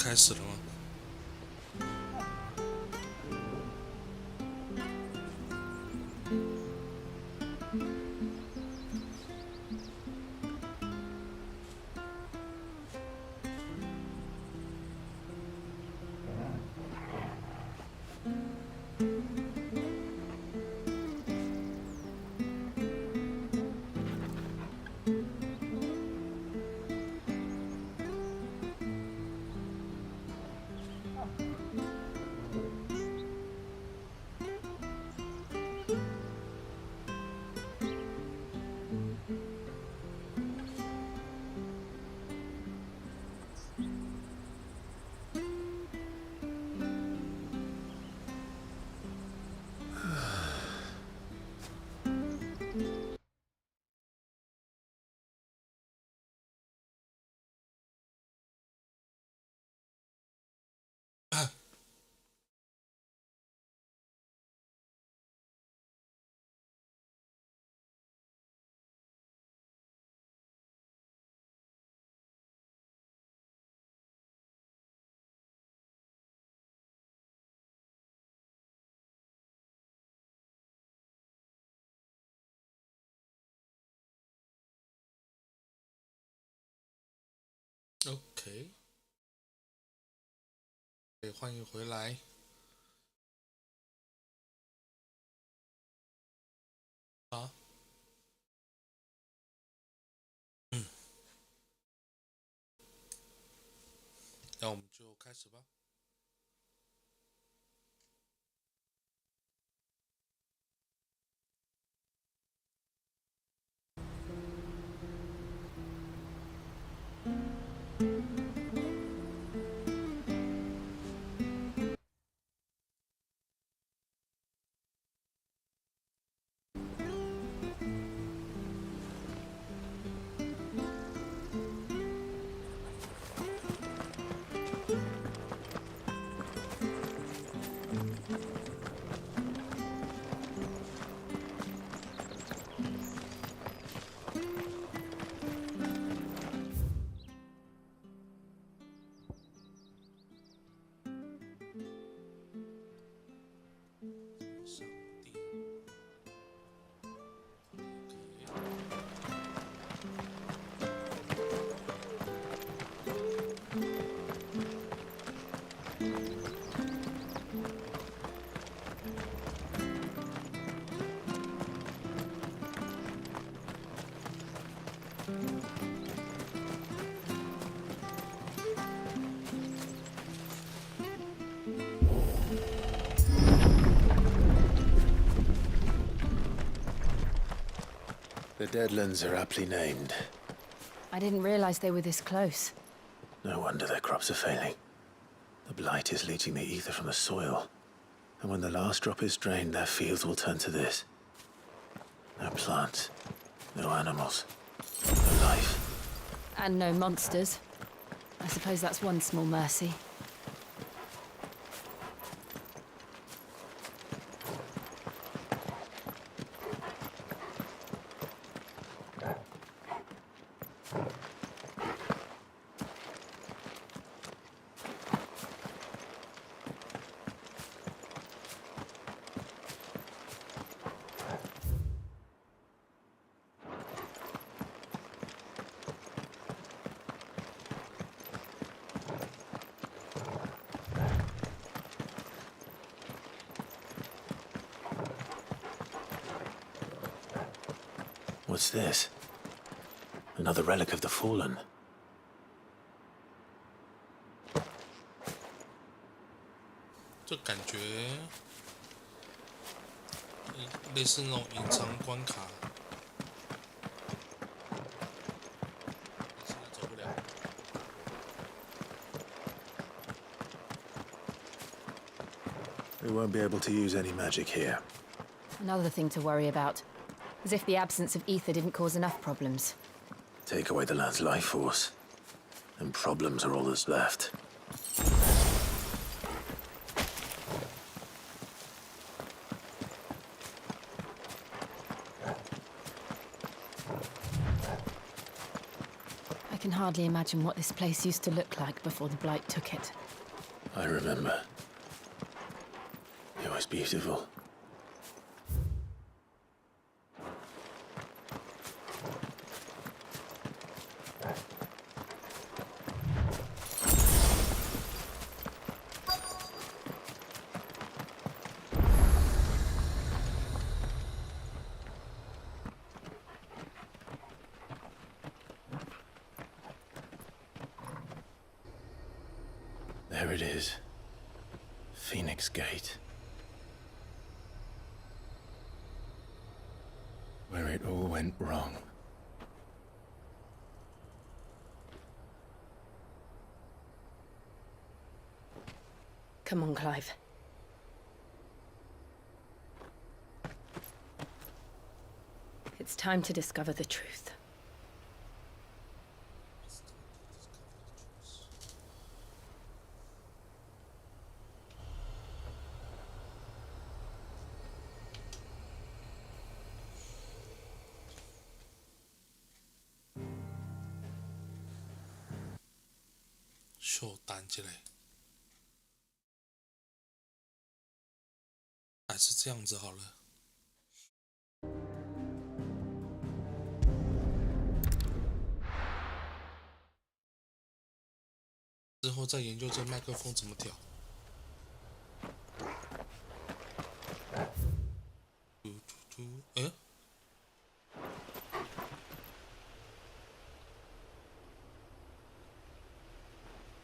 开始了吗？OK， 欢迎回来。啊，那我们就开始吧。The Deadlands are aptly named. I didn't realize they were this close. No wonder their crops are failing. The blight is leaching the ether from the soil. And when the last drop is drained, their fields will turn to this. No plants, no animals, no life. And no monsters. I suppose that's one small mercy. What's this? Another relic of the Fallen. 就感觉类似那种隐藏关卡。现在走不了。We won't be able to use any magic here. Another thing to worry about. As if the absence of ether didn't cause enough problems. Take away the land's life force, and problems are all that's left. I can hardly imagine what this place used to look like before the Blight took it. I remember. It was beautiful. There it is. Phoenix Gate. Where it all went wrong. Come on, Clive. It's time to discover the truth.秀单起来，还是这样子好了。之后再研究这麦克风怎么调。嗯？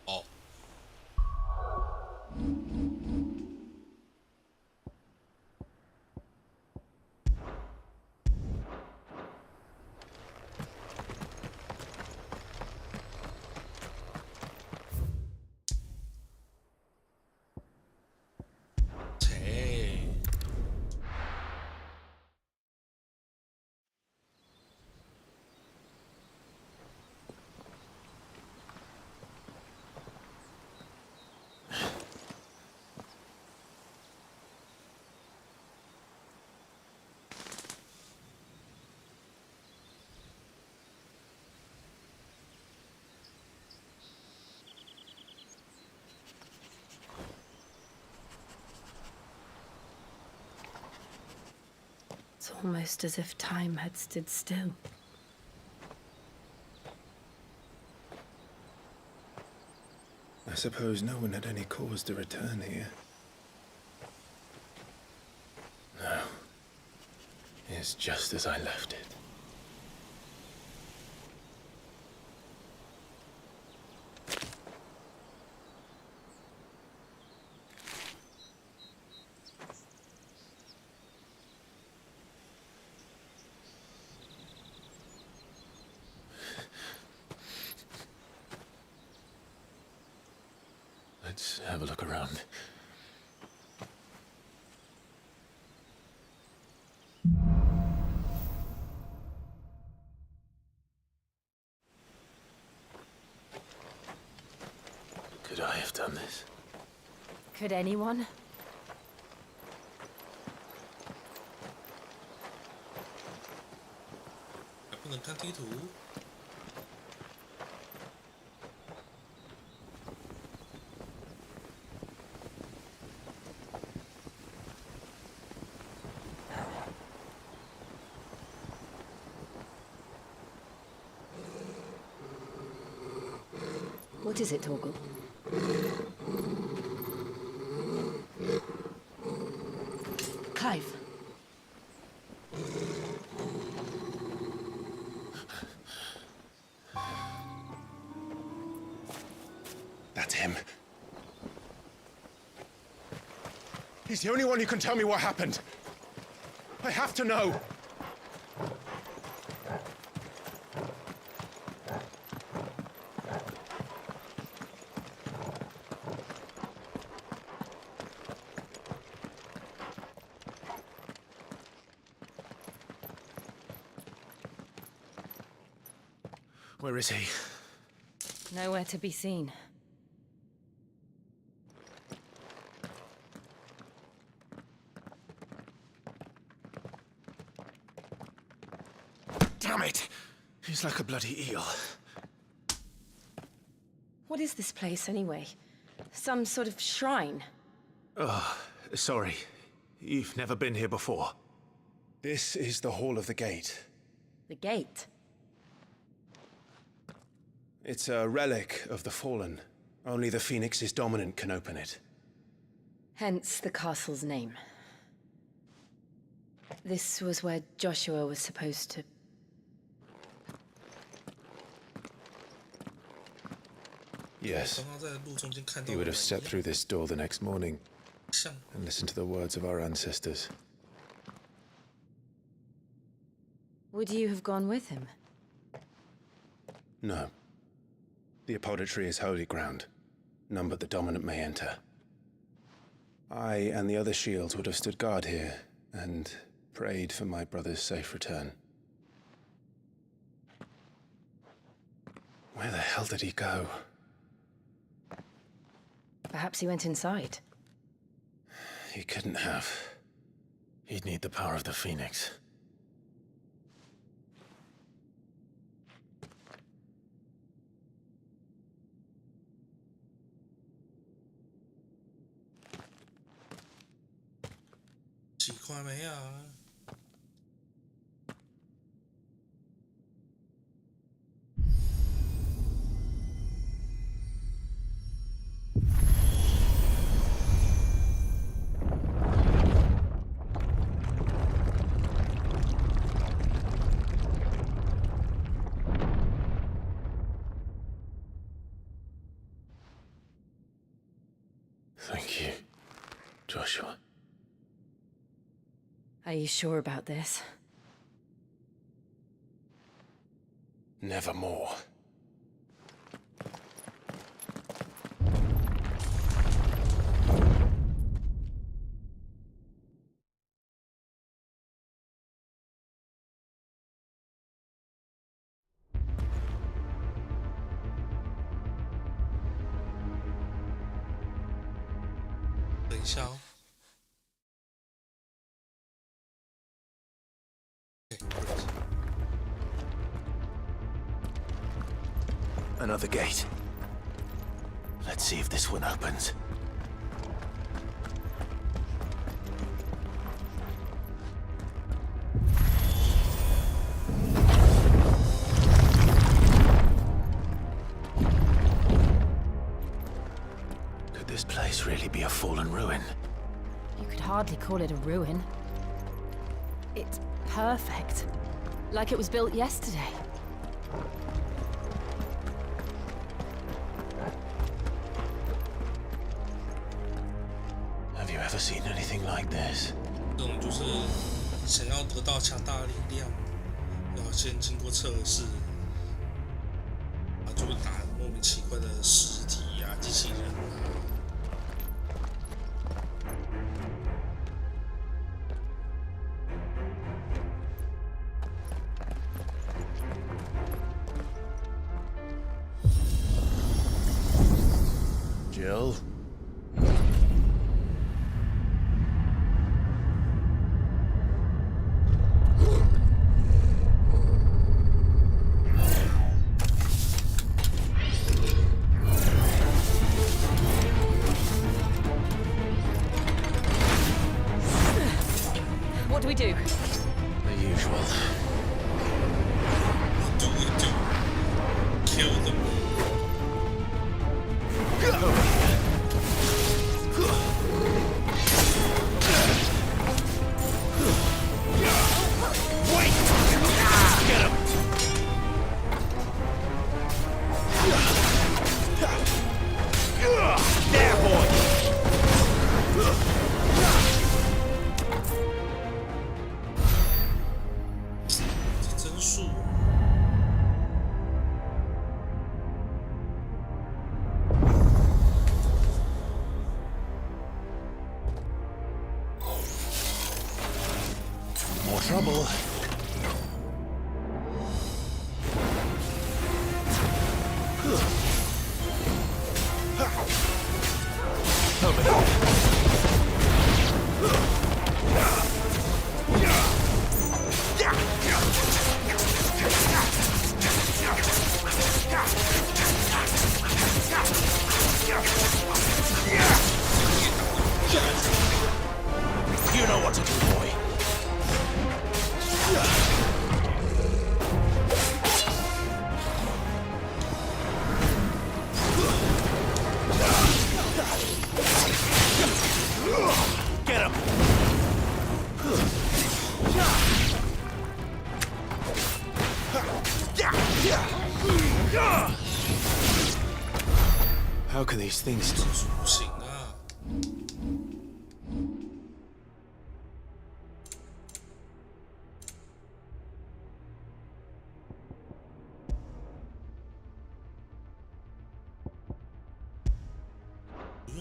哦。It's almost as if time had stood still. I suppose no one had any cause to return here. No. It's just as I left it. Let's have a look around. Could I have done this? Could anyone? 还不能看地图。What is it, Torgal? Clive. That's him. He's the only one who can tell me what happened. I have to know. Where is he? Nowhere to be seen. Damn it! He's like a bloody eel. What is this place, anyway? Some sort of shrine? Sorry. You've never been here before. This is the Hall of the Gate. The gate? It's a relic of the Fallen. Only the Phoenix's dominant can open it. Hence the castle's name. This was where Joshua was supposed to... Yes. He would have stepped through this door the next morning and listened to the words of our ancestors. Would you have gone with him? No. The apodatory is holy ground. None but the dominant may enter. I and the other shields would have stood guard here and prayed for my brother's safe return. Where the hell did he go? Perhaps he went inside. He couldn't have. He'd need the power of the Phoenix. Thank you, Joshua. Are you sure about this? Nevermore. Another gate. Let's see if this one opens. Could this place really be a fallen ruin? You could hardly call it a ruin. It's perfect. Like it was built yesterday. Have you ever seen anything like this? 这种就是想要得到强大的力量，要先经过测试，就会打莫名其怪的实体啊、机器人啊。Jill? What do we do? The usual. What do we do? Kill them. Wait! Get him! There, boy! 这真数。More trouble. Over there. these things. 不行啊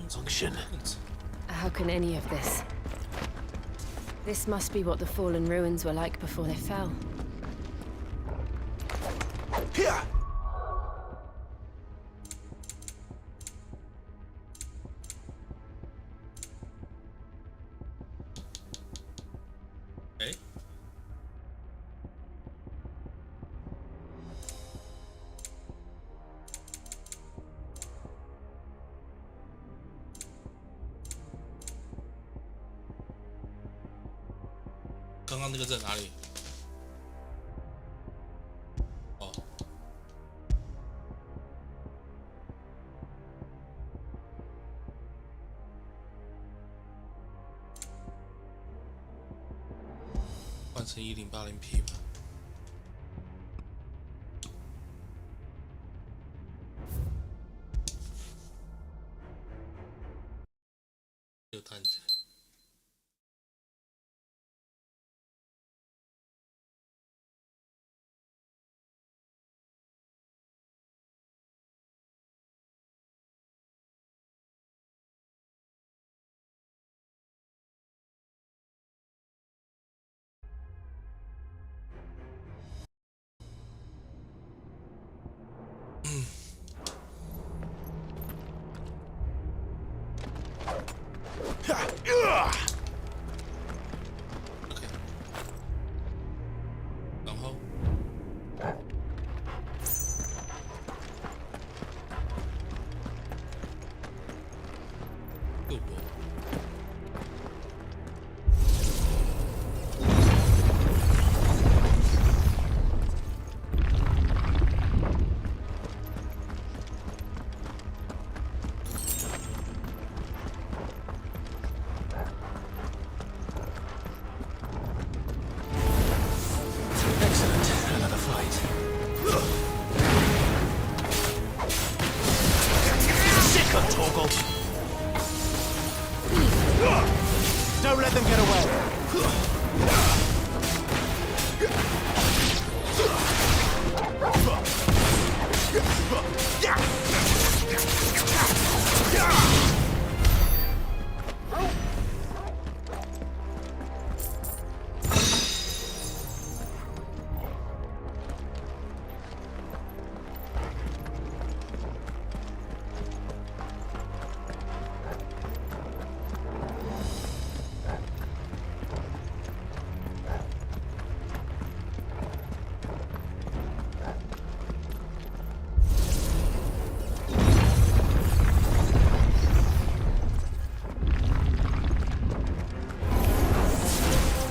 ！Function. How can any of this? This must be what the fallen ruins were like before they fell. Here. Eh? 刚刚那个在哪里？哦，换成1080p 吧。又弹起来。OK， 然后右波。Don't let them get away.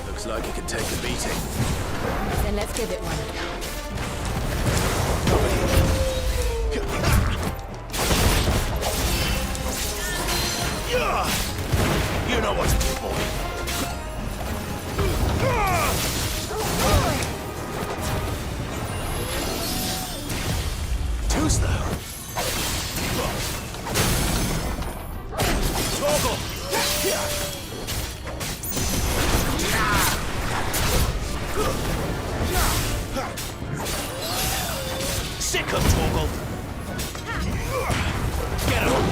Looks like it can take a beating. Then let's give it one. You know what to do, boy. Too slow. Toggle. Sick of Toggle. Get him.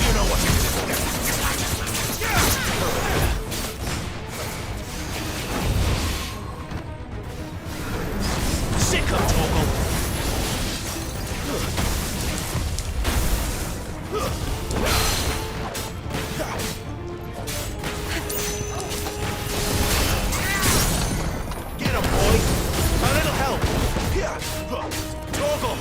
You know what to do. Sick of Toggle. Get him, boy. A little help. Toggle.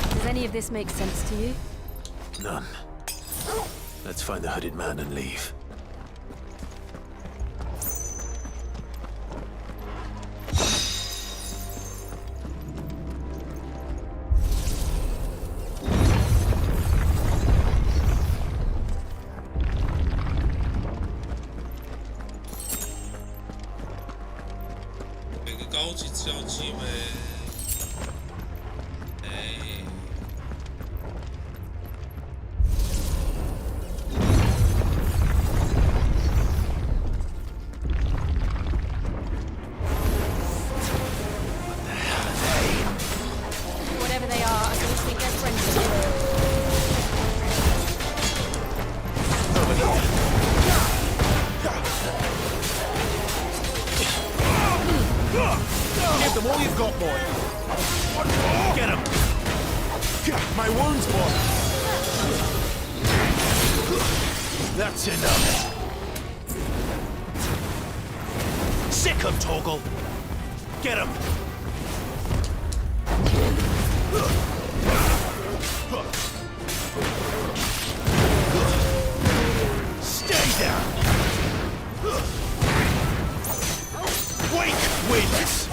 Does any of this make sense to you? None. Let's find the hooded man and leave. 收集资料机为Whatever they are, I don't think they're friendly. Give them all you've got, boy. Get him. My wounds, boy. That's enough. Sick him, Torgal. Get him. Stay down. Wake winds.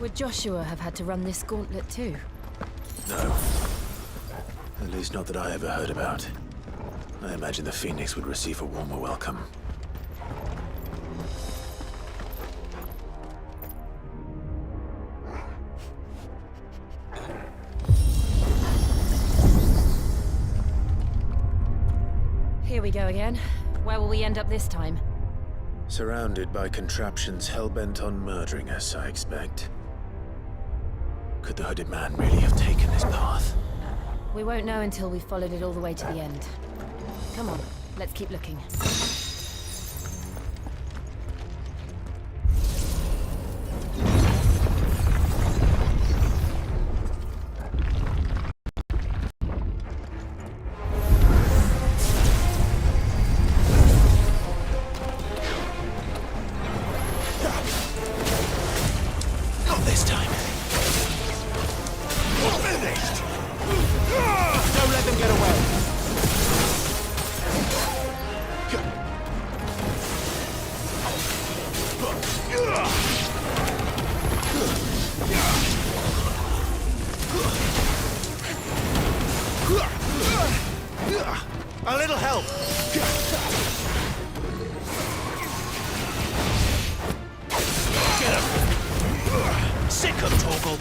Would Joshua have had to run this gauntlet too? No. At least not that I ever heard about. I imagine the Phoenix would receive a warmer welcome. Here we go again. Where will we end up this time? Surrounded by contraptions hell-bent on murdering us, I expect. Could the hooded man really have taken this path? We won't know until we've followed it all the way to the end. Come on, let's keep looking. Not this time. Finished. Don't let them get away. A little help. Get him. Sick him, Torgal.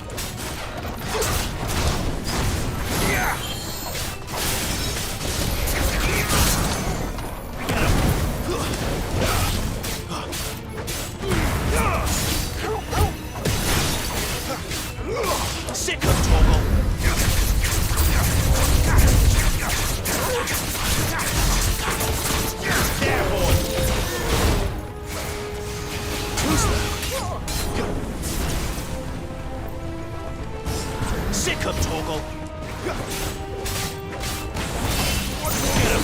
Sick of Torgal. There, boy. Who's that? Sick of Torgal. Get him.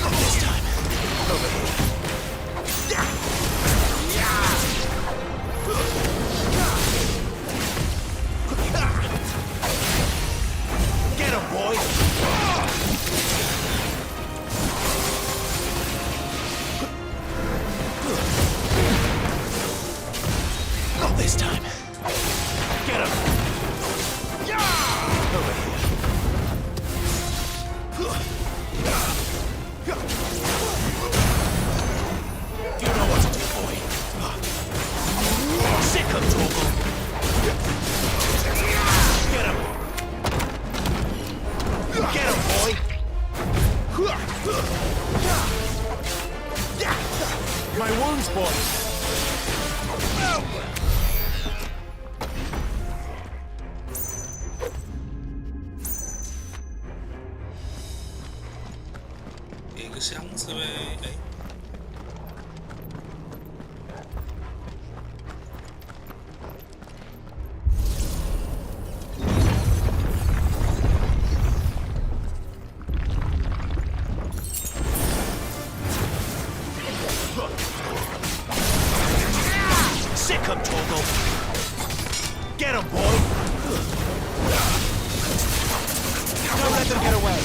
Not this time. Over here. Get him, boy! Not this time. Get him! Over here. You know what to do, boy. Sick of Torgal. Get him! Get him, boy! My wounds, boy!给个箱子呗，Sick him, Torgal! Get him, boy! Don't let them get away!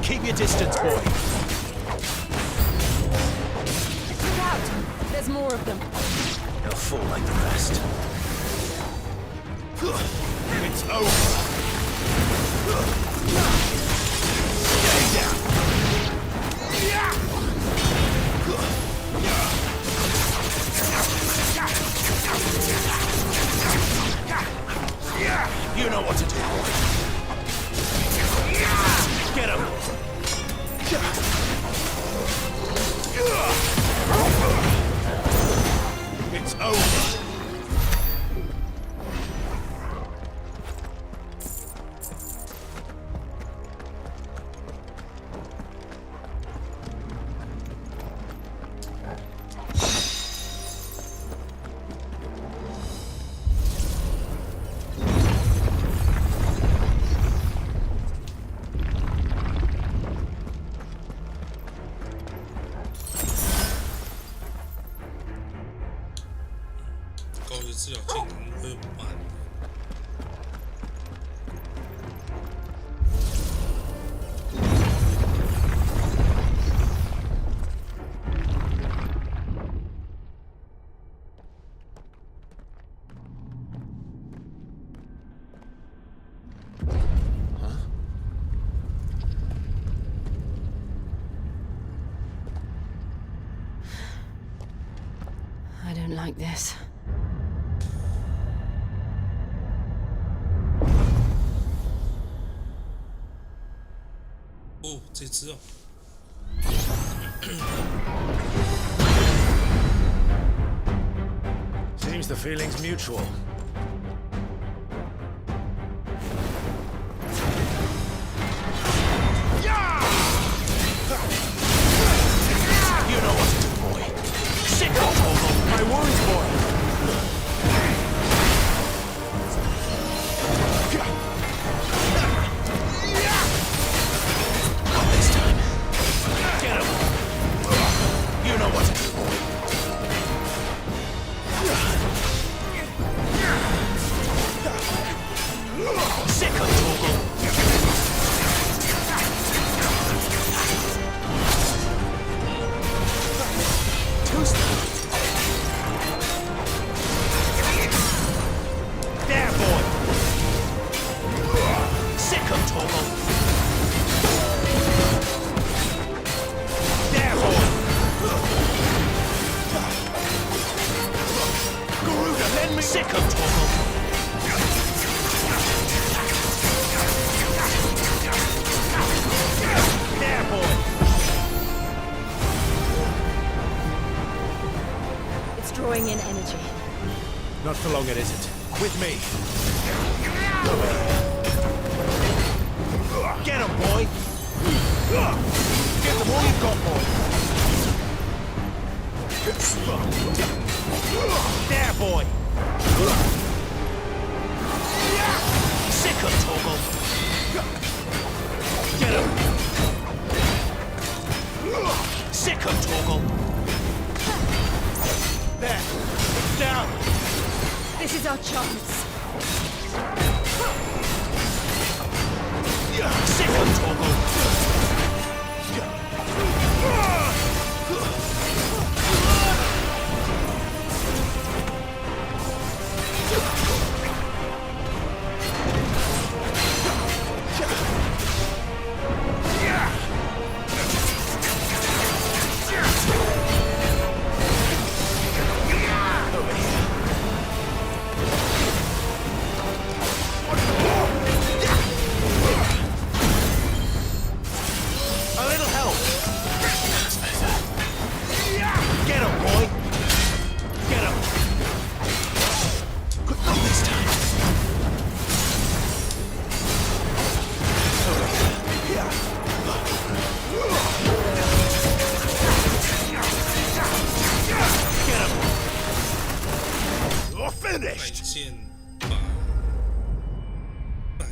Keep your distance, boy. Look out! There's more of them. They'll fall like the rest. It's over. Stay down. You know what to do, boy. Get him. It's over.资料进行会慢。I don't like this. Oh, 这只哦。Seems the feeling's mutual. You know what to do, boy. Sick of my wounds, boy. Not this time. Get him. You know what to do, boy. Sick of Toggle. There, boy. Sick of Toggle. There, boy. Garuda, lend me. Sick of Toggle. There, boy. It's drawing in energy. Not for long, it isn't. With me. Get him, boy. Get them all you've got, boy. There, boy. Sick of Toggle. Get him. Sick of Toggle. There. It's down. This is our chance. Sick of Toggle. A little help. Get him, boy. Get him. Not this time. Get him. You're 再 finished. 见吧，白眼。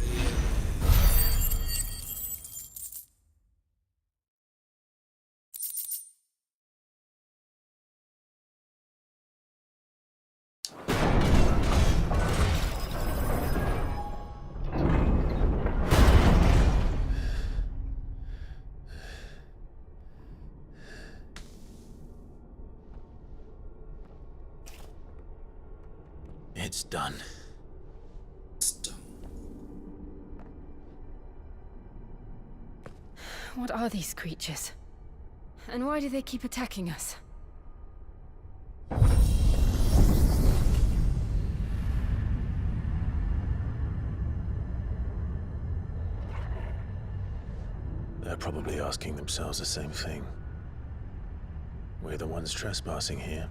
It's done. What are these creatures? And why do they keep attacking us? They're probably asking themselves the same thing. We're the ones trespassing here.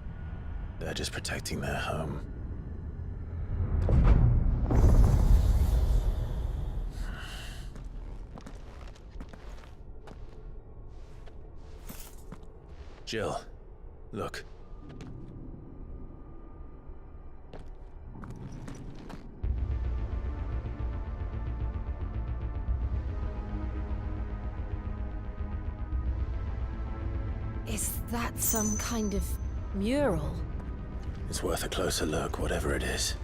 They're just protecting their home. Jill, look. Is that some kind of mural? It's worth a closer look, whatever it is.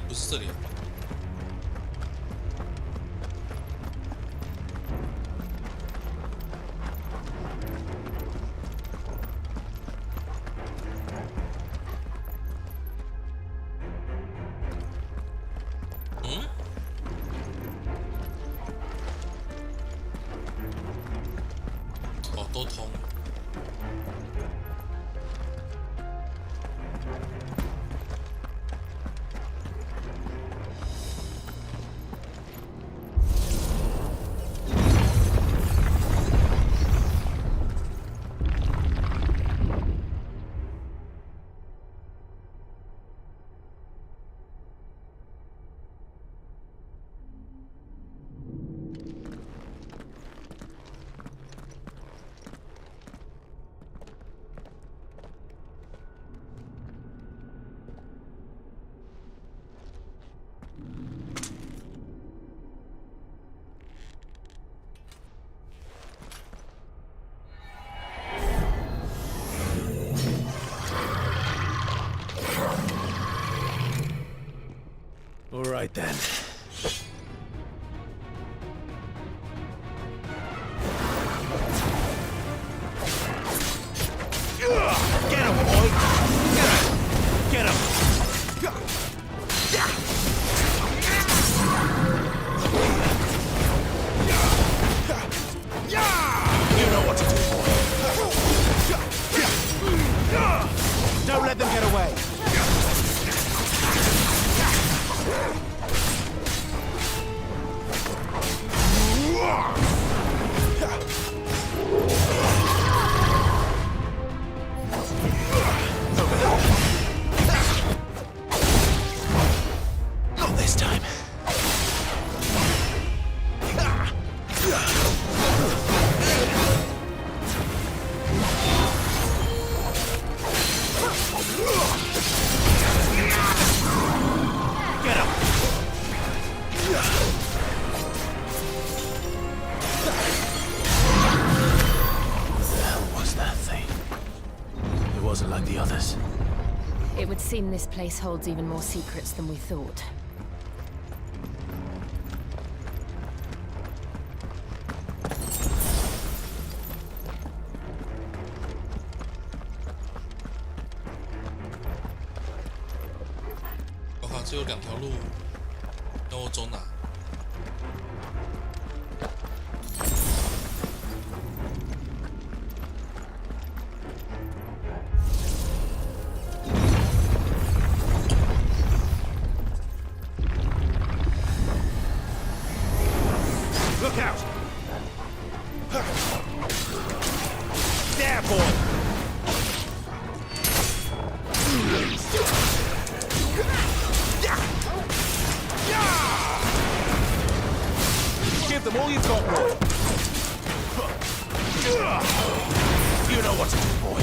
不是这里。哦，都通。All right then. Get him, boy! Get him! You know what to do, boy. Don't let them get away. Not this time. Get him! What the hell was that thing? It wasn't like the others. It would seem this place holds even more secrets than we thought.我靠，这有两条路，那我走哪？ Look out! There, boy! all you've got, boy. You know what to do, boy.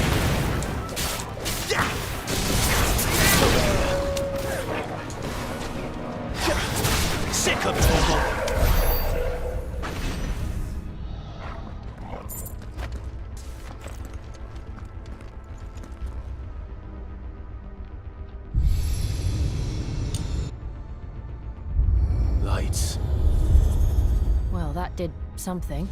Sick of trouble. Lights. Well, that did something.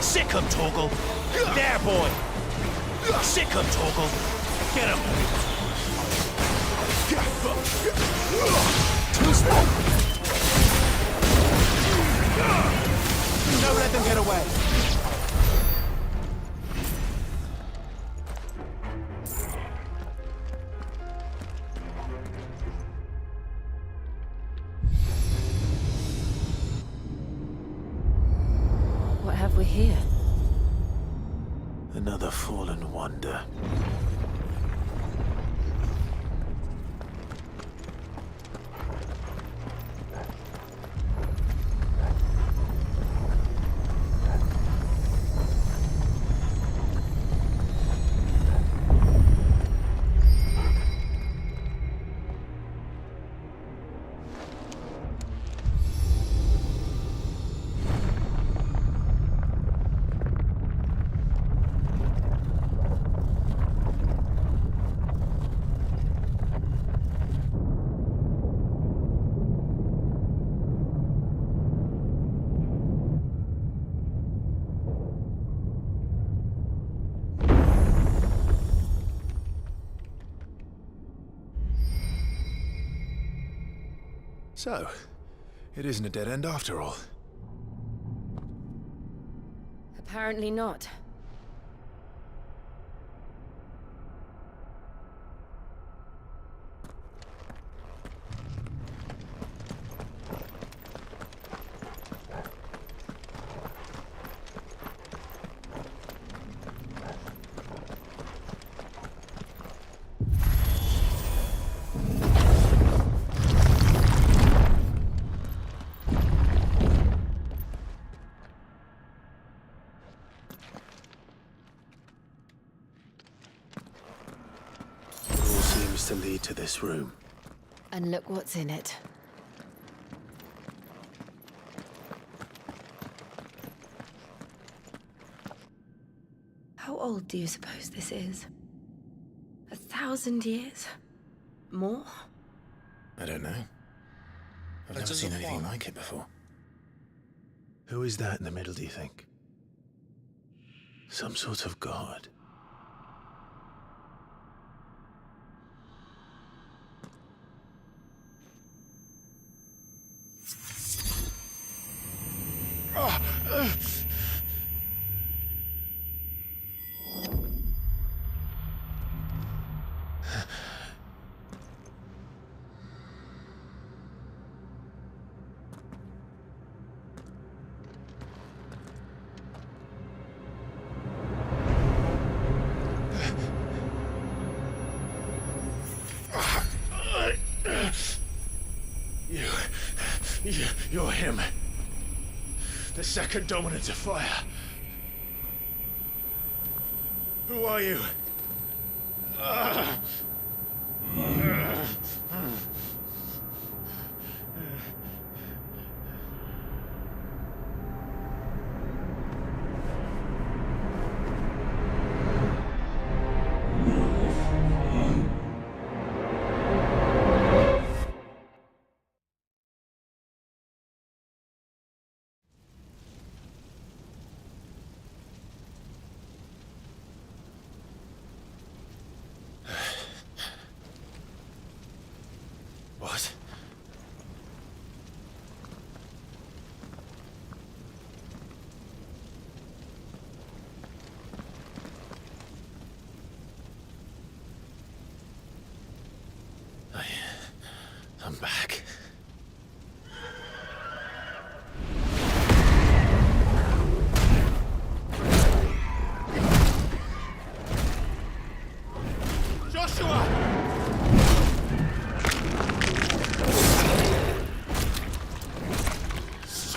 Sick of Torgal. There, boy. Sick of Torgal. Get him. Don't let them get away. What have we here? Another fallen wonder. So, it isn't a dead end after all. Apparently not. To lead to this room. And look what's in it. How old do you suppose this is? 1,000 years? More? I don't know. I've never just seen a anything farm. like it before. Who is that in the middle, do you think? Some sort of god. You're him. The second dominant of fire. Who are you?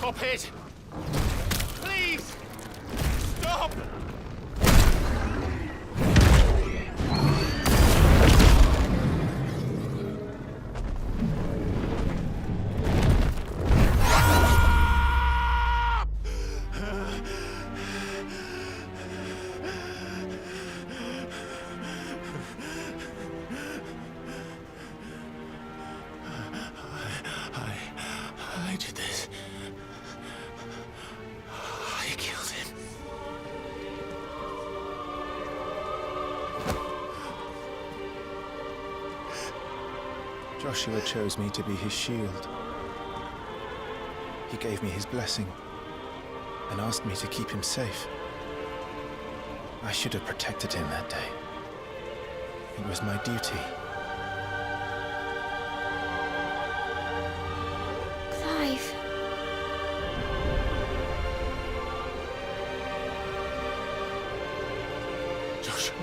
Stop it! Please! Stop! I did this. I killed him. Joshua chose me to be his shield. He gave me his blessing and asked me to keep him safe. I should have protected him that day. It was my duty. Clive. Joshua.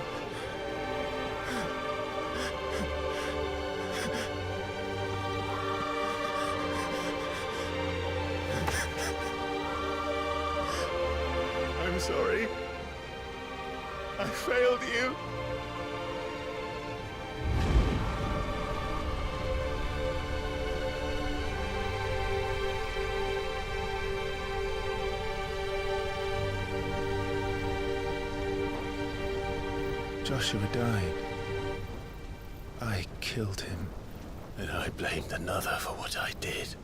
I'm sorry. I failed you. Joshua died. I killed him. And I blamed another for what I did,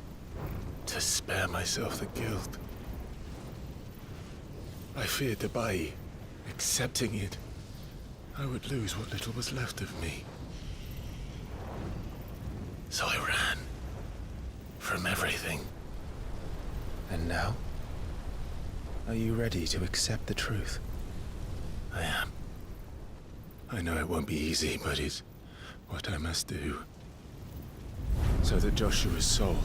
to spare myself the guilt. I feared that by accepting it, I would lose what little was left of me. So I ran from everything. And now? Are you ready to accept the truth? I am. I know it won't be easy, but it's what I must do. So that Joshua's soul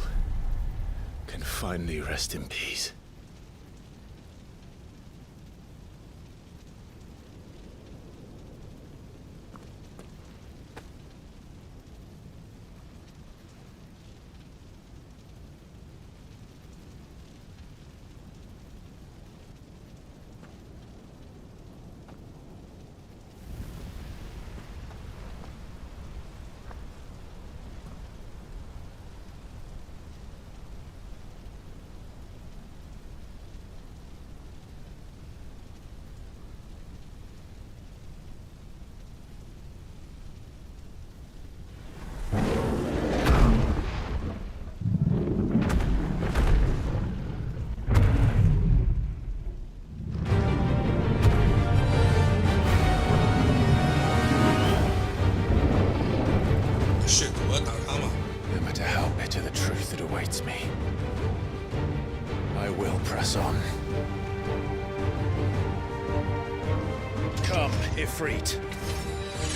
can finally rest in peace. No matter how bitter the truth that awaits me, I will press on. Come, Ifrit.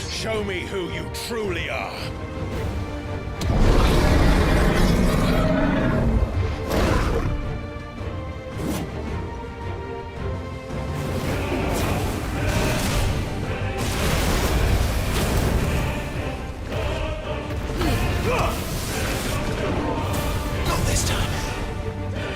Show me who you truly are. Not this time. Not this time.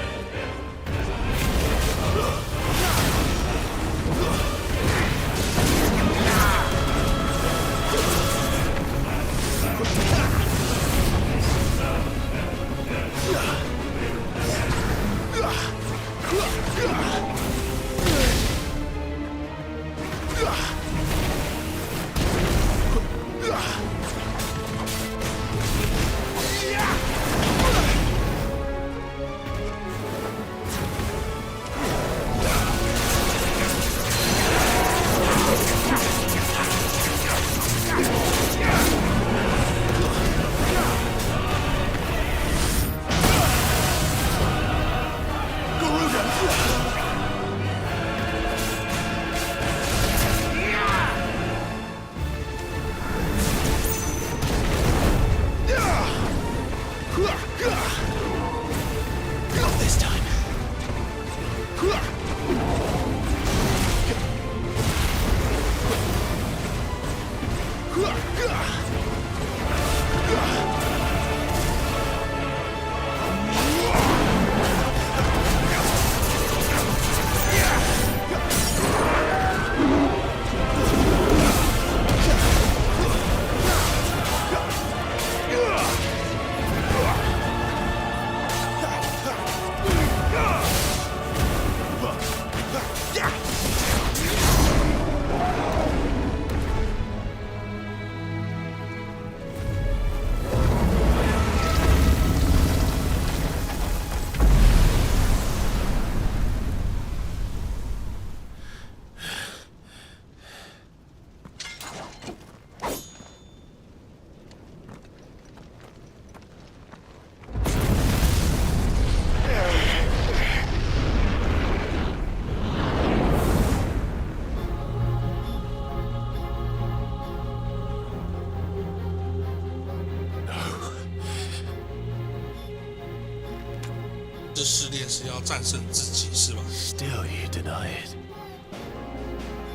这试炼是要战胜自己，是吧？ Still you deny it.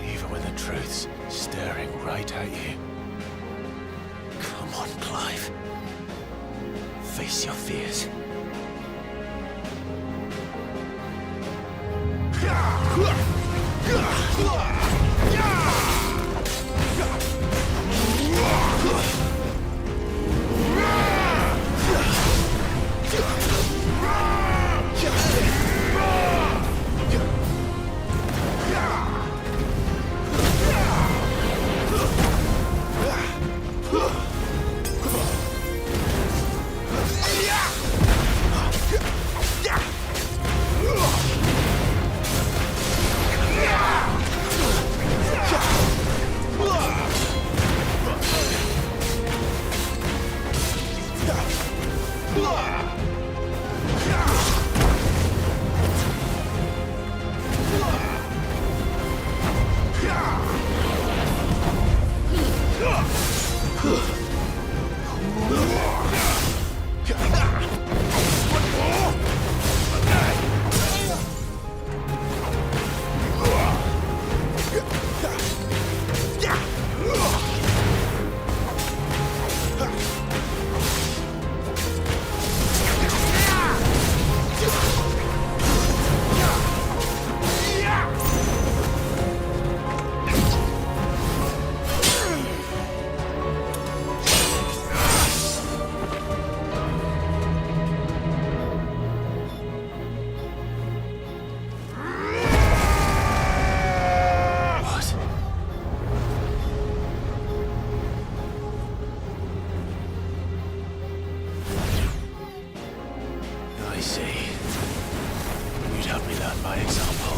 Even when the truth's staring right at you. Come on, Clive. Face your fears. I see. You'd have me learn by example.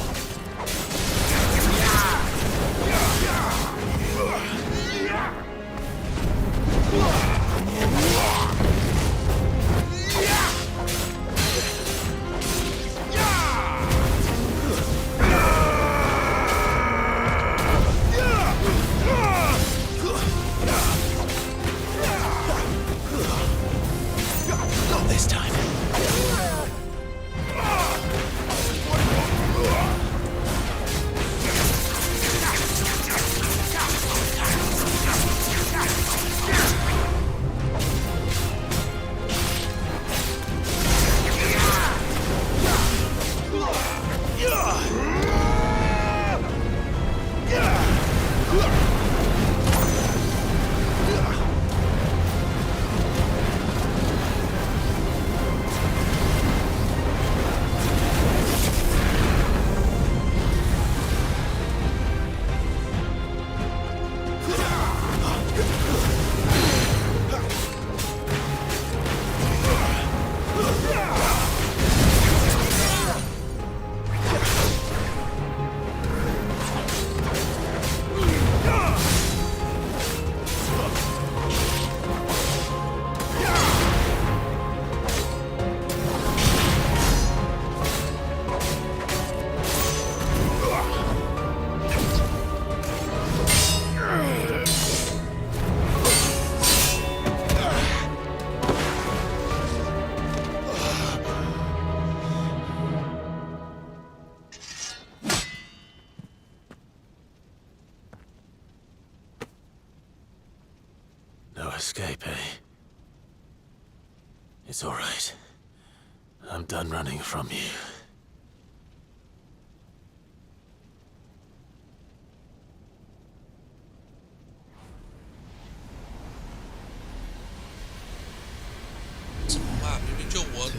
Not this time. No escape, eh? It's all right. I'm done running from you.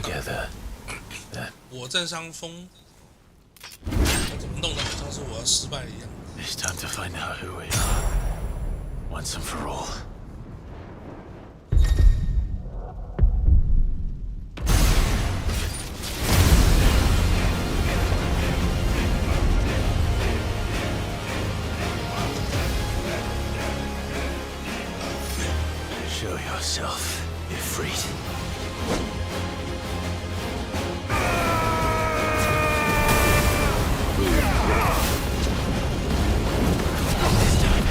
Together. 我占上风，我怎么弄得好像是我要失败一样。 It's time to find out who we are. Once and for all. Show yourself, Ifrit. This time.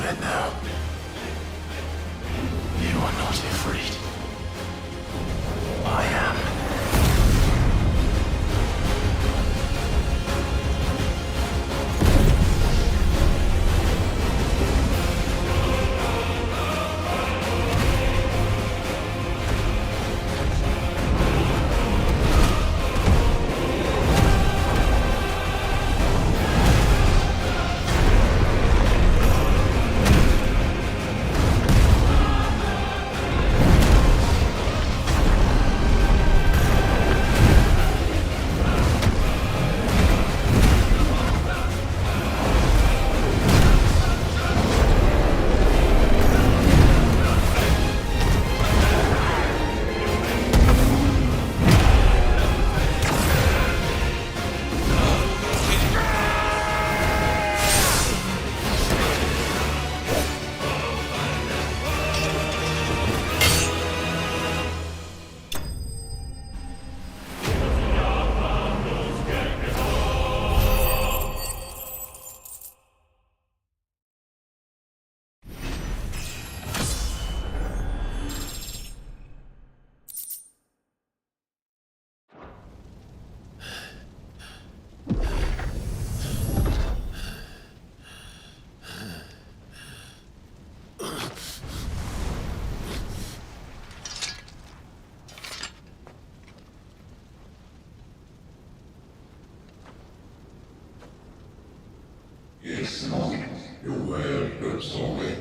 And now, you are not Ifrit. I am. It's not your word, but solid.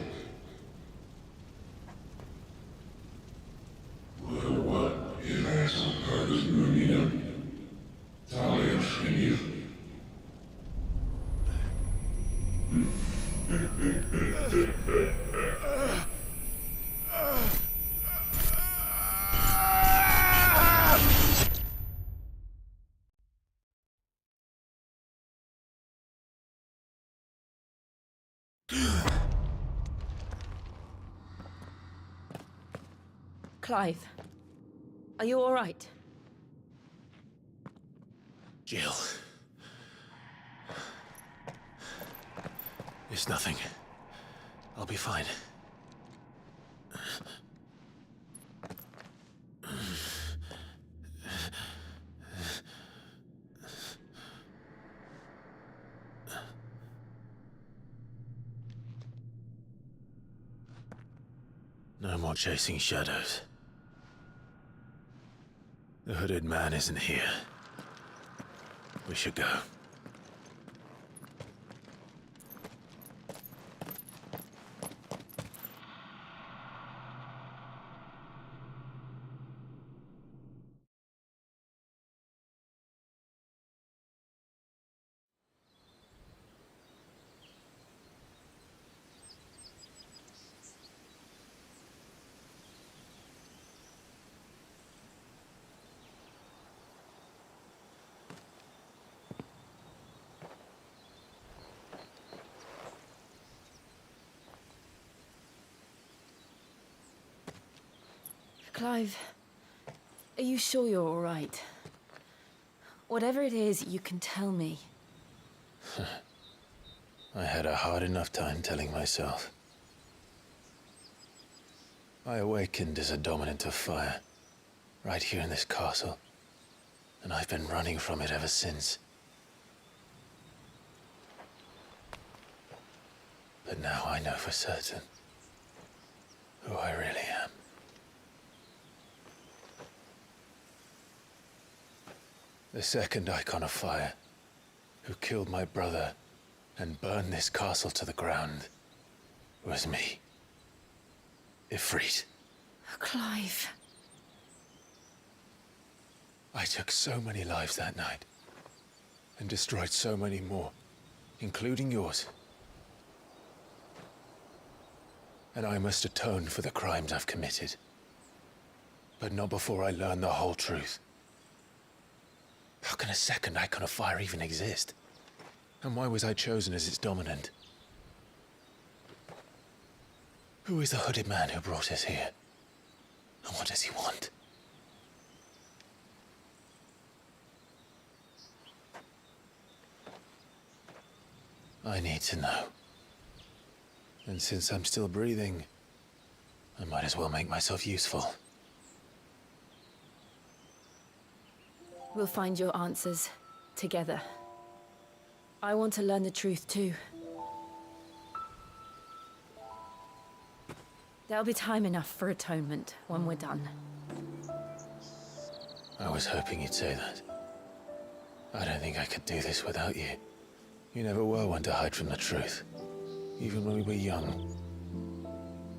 What is eso harus meminam? Talent ini. Clive, are you all right? Jill. It's nothing. I'll be fine. No more chasing shadows. The hooded man isn't here. We should go. Clive, are you sure you're all right? Whatever it is, you can tell me. I had a hard enough time telling myself. I awakened as a dominant of fire, right here in this castle, and I've been running from it ever since. But now I know for certain who I really am. The second icon of fire, who killed my brother and burned this castle to the ground, was me. Ifrit. Clive. I took so many lives that night, and destroyed so many more, including yours. And I must atone for the crimes I've committed. But not before I learn the whole truth. How can a second icon of fire even exist? And why was I chosen as its dominant? Who is the hooded man who brought us here? And what does he want? I need to know. And since I'm still breathing, I might as well make myself useful. We'll find your answers together. I want to learn the truth too. There'll be time enough for atonement when we're done. I was hoping you'd say that. I don't think I could do this without you. You never were one to hide from the truth, even when we were young.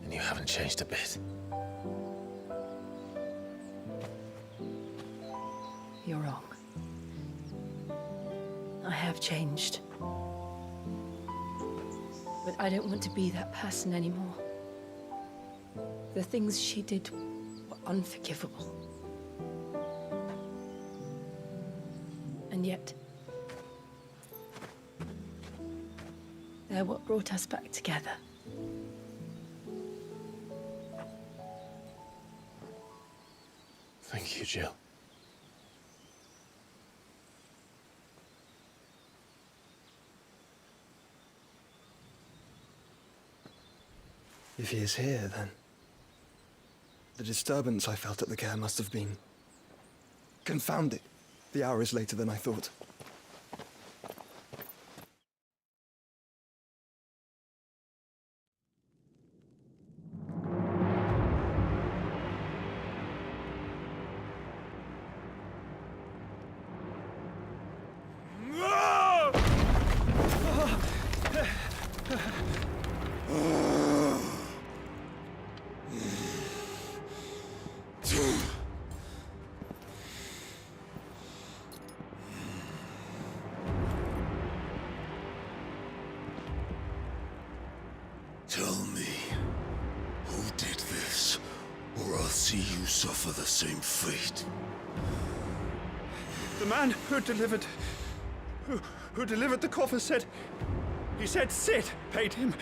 And you haven't changed a bit. You're wrong. I have changed. But I don't want to be that person anymore. The things she did were unforgivable. And yet, they're what brought us back together. Thank you, Jill. If he is here, then the disturbance I felt at the care must have been confounded. The hour is later than I thought. Tell me, who did this, or I'll see you suffer the same fate. The man who delivered the coffer said... He said Sid paid him.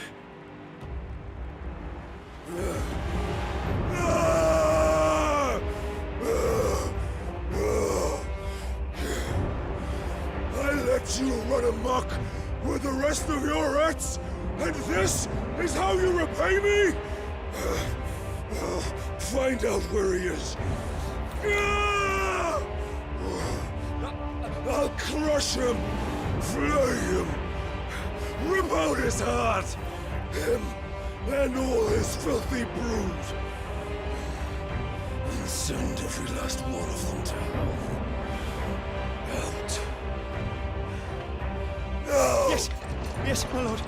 I let you run amok with the rest of your rats, and this is how you repay me? Find out where he is. I'll crush him, flay him, rip out his heart, him and all his filthy brood, and send every last one of them to hell. Out. Now! Yes, yes, my lord.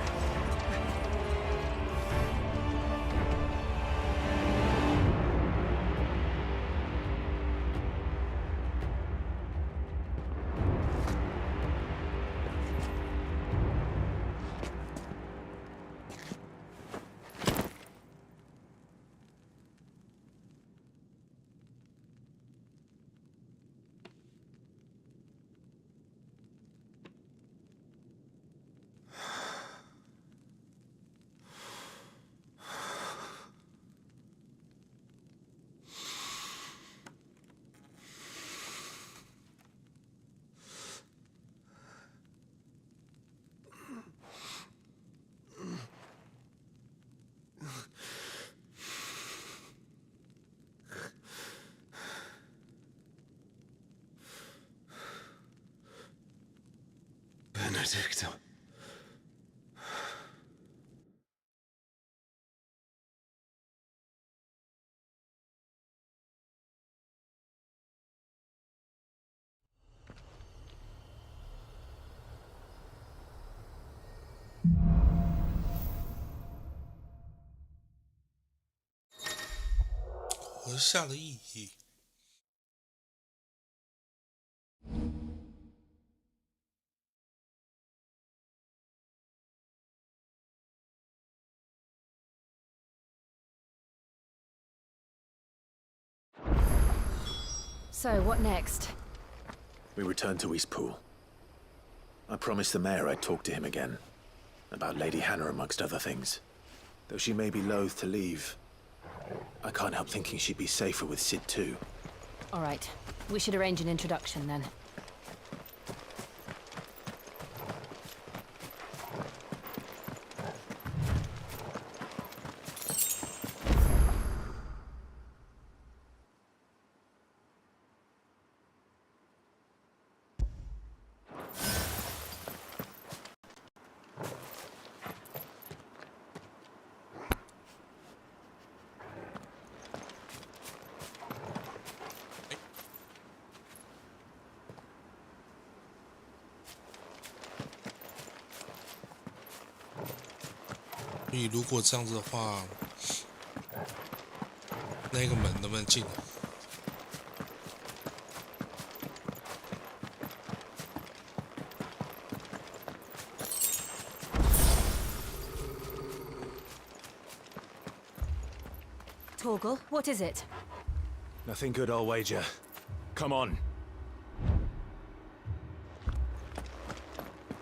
Benedicta.活下的意义。So, what next? We return to Eastpool. I promised the mayor I'd talk to him again. About Lady Hannah, amongst other things. Though she may be loath to leave, I can't help thinking she'd be safer with Sid too. All right. We should arrange an introduction then. 所以如果这样子的话，那个门能不能进？ Torgal, what is it? Nothing good, I'll wager. Come on.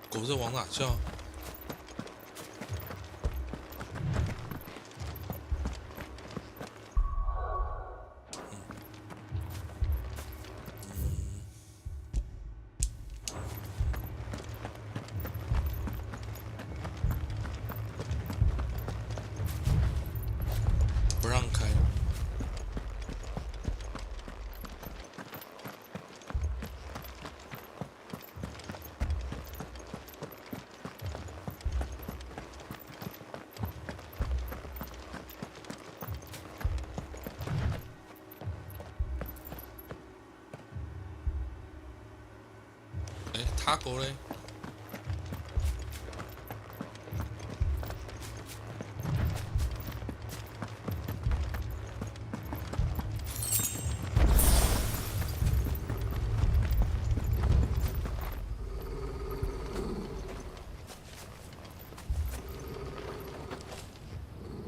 狗在往哪叫？不让开。 塔狗嘞？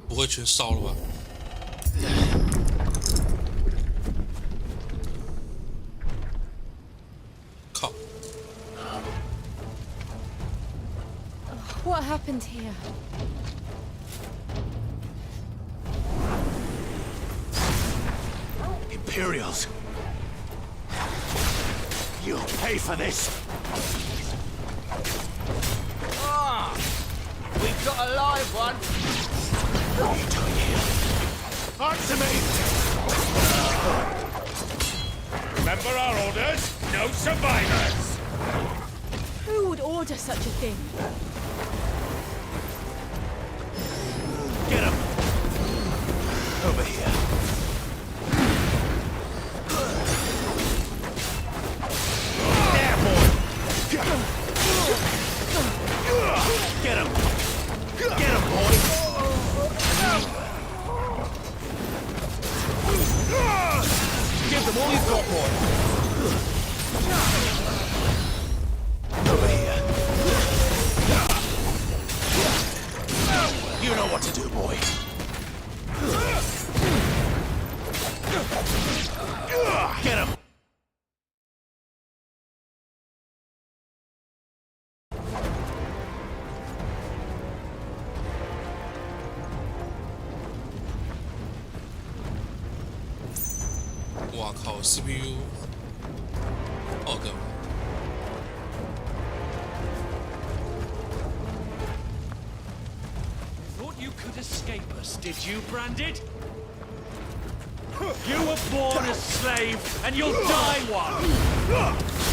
不会全烧了吧？ What happened here? Imperials! You'll pay for this! Ah! We've got a live one! What are you doing here? Answer me! Remember our orders? No survivors! Who would order such a thing? Get him! Over here. There, boy! Get him! Get him, boy! Give them all you've got, boy! Over here. You know what to do, boy. Get him!哇靠 ，CPU 爆掉了。 You could escape us, did you, Branded? You were born a slave, and you'll die one!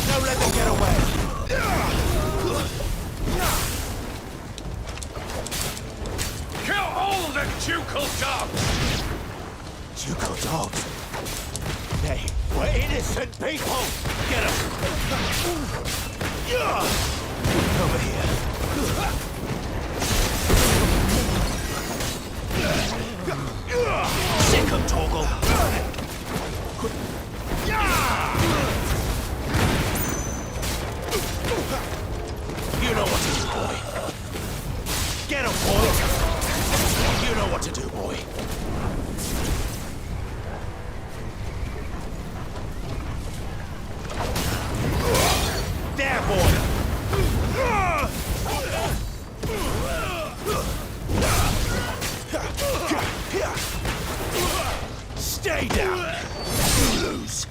Don't let them get away! Kill all the ducal dogs! Ducal dogs? They were innocent people! Get them! Over here. Sick 'em, Torgal! You know what to do, boy. Get him, boy! You know what to do, boy. There, boy! Stay down! You lose!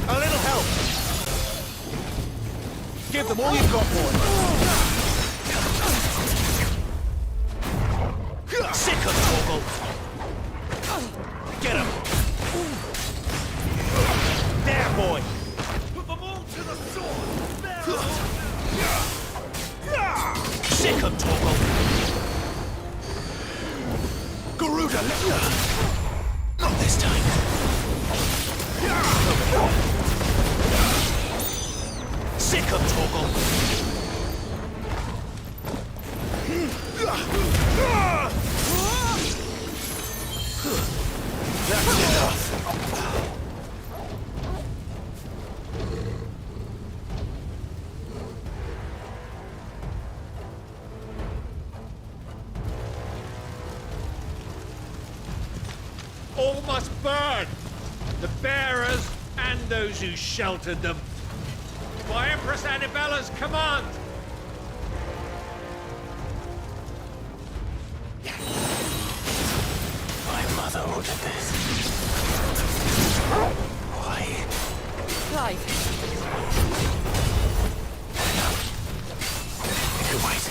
A little help! Give them all you've got, boy! Sick of Torgal! All must burn! The bearers and those who sheltered them. By Empress Annabella's command! My mother ordered this. Why? Clive. You can wait.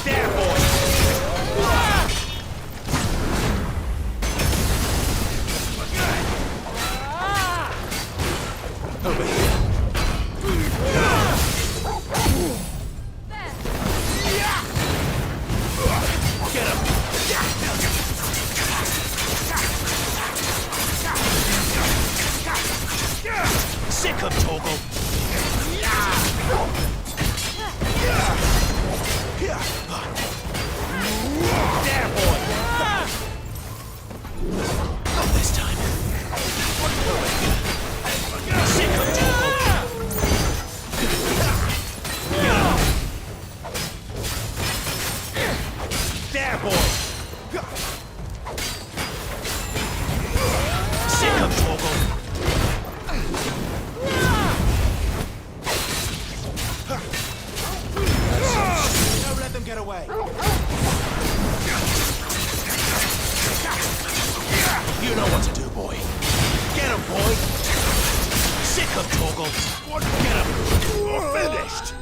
There, boy! Over here. Get him! Sick of Torgal! There, boy! Not this time. Sick of Torgal! There, boy! Sick of Torgal! Don't let them get away. You know what to do, boy. Get him, boy! Sick of Torgal! Get him! We're finished!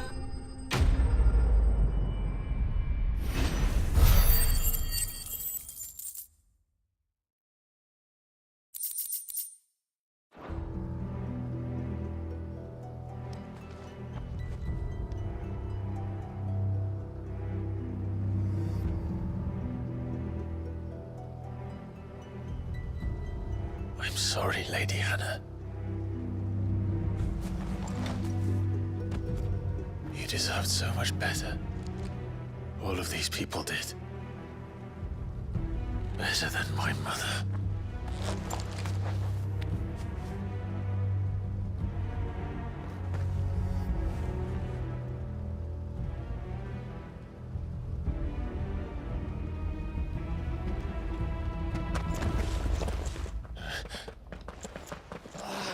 I'm sorry, Lady Hannah. You deserved so much better. All of these people did. Better than my mother.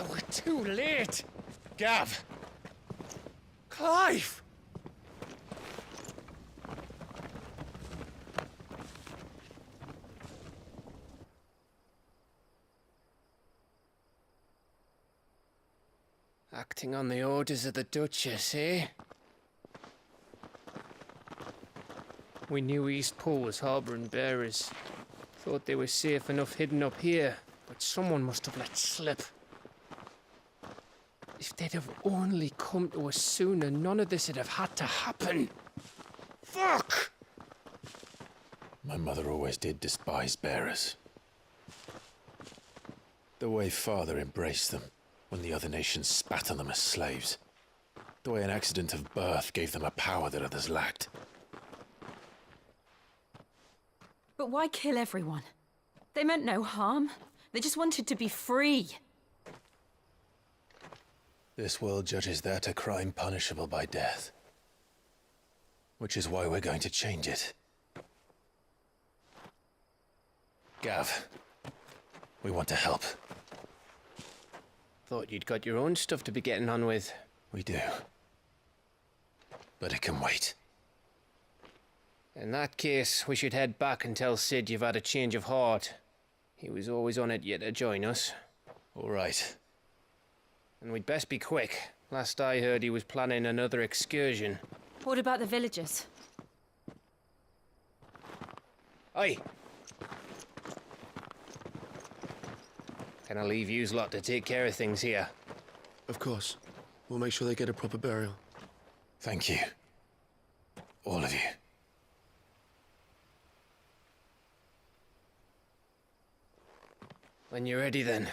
We're too late. Gav. Clive. Acting on the orders of the Duchess, eh? We knew Eastpool was harbouring bearers. Thought they were safe enough hidden up here, but someone must have let slip. If they'd have only come to us sooner, none of this would have had to happen. Fuck! My mother always did despise bearers. The way Father embraced them when the other nations spat on them as slaves. The way an accident of birth gave them a power that others lacked. But why kill everyone? They meant no harm. They just wanted to be free. This world judges that a crime punishable by death. Which is why we're going to change it. Gav, we want to help. Thought you'd got your own stuff to be getting on with. We do. But it can wait. In that case, we should head back and tell Sid you've had a change of heart. He was always on it yet to join us. All right. And we'd best be quick. Last I heard, he was planning another excursion. What about the villagers? Aye. Can I leave yous lot to take care of things here? Of course. We'll make sure they get a proper burial. Thank you. All of you. When you're ready, then.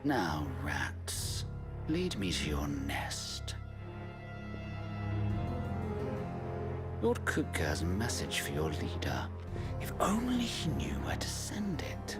Now, rats, lead me to your nest. Lord Kupka has a message for your leader. If only he knew where to send it.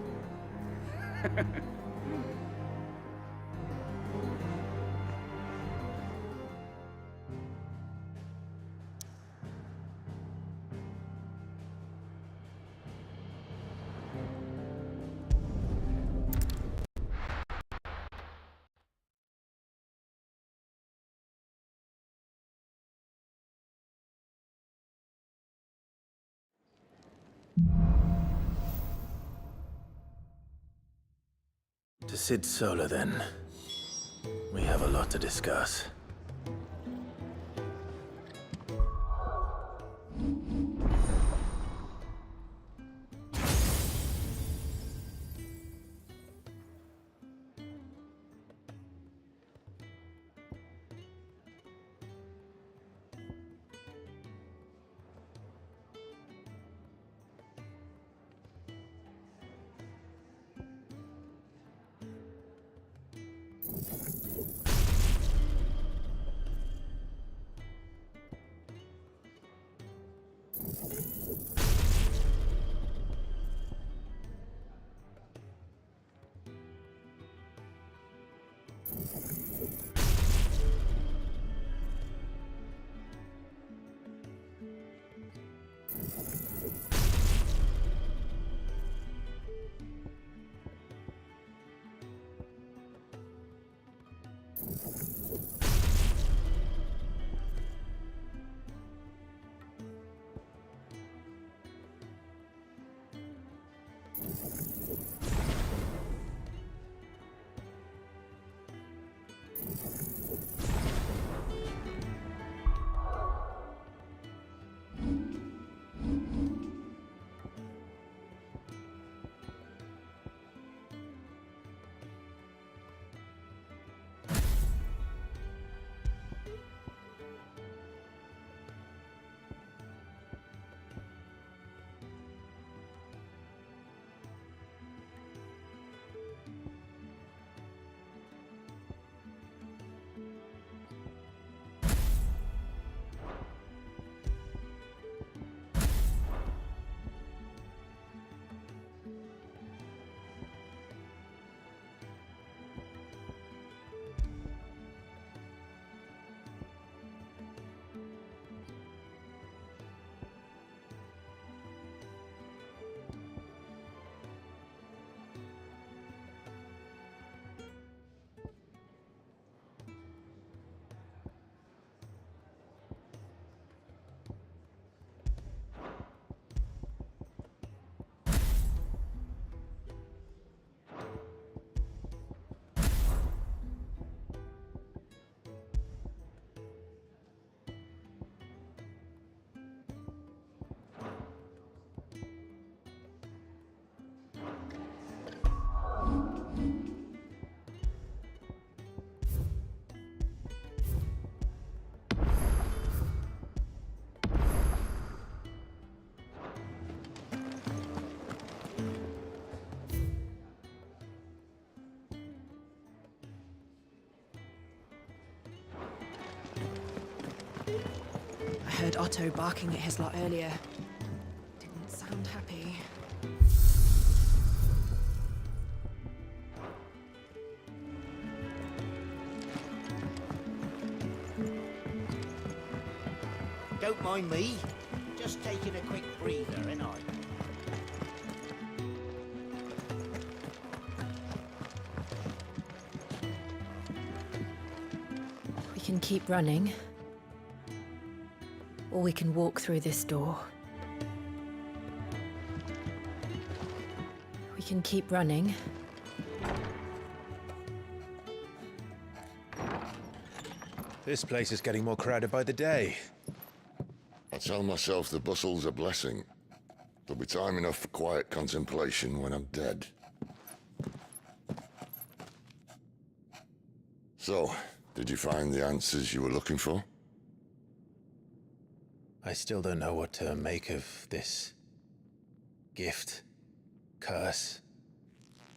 To Sid Solar, then. We have a lot to discuss. I heard Otto barking at his lot earlier. Didn't sound happy. Don't mind me. Just taking a quick breather, ain't I? We can keep running. Or we can walk through this door. We can keep running. This place is getting more crowded by the day. I tell myself the bustle's a blessing. There'll be time enough for quiet contemplation when I'm dead. So, did you find the answers you were looking for? I still don't know what to make of this gift, curse,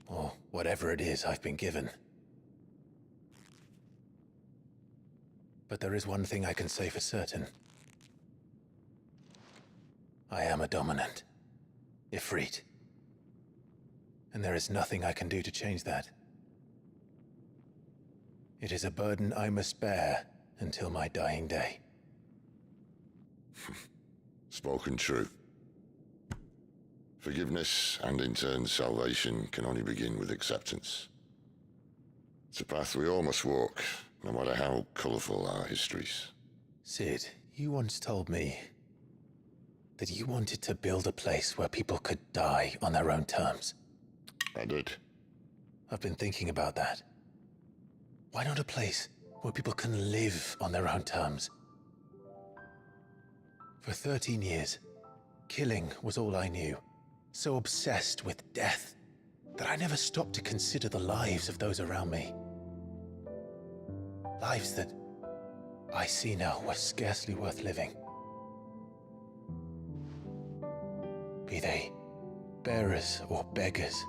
or whatever it is I've been given. But there is one thing I can say for certain. I am a dominant, Ifrit. And there is nothing I can do to change that. It is a burden I must bear until my dying day. Spoken true. Forgiveness, and in turn salvation, can only begin with acceptance. It's a path we all must walk, no matter how colourful our histories. Sid, you once told me that you wanted to build a place where people could die on their own terms. I did. I've been thinking about that. Why not a place where people can live on their own terms? For 13 years, killing was all I knew. So obsessed with death that I never stopped to consider the lives of those around me. Lives that I see now were scarcely worth living. Be they bearers or beggars,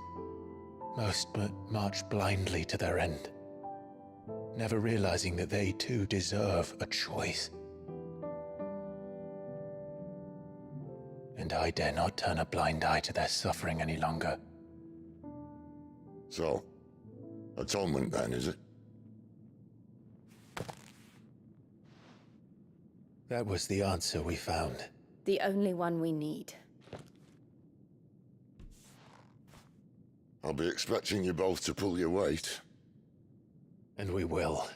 most march blindly to their end, never realizing that they too deserve a choice. And I dare not turn a blind eye to their suffering any longer. So, atonement then, is it? That was the answer we found. The only one we need. I'll be expecting you both to pull your weight. And we will.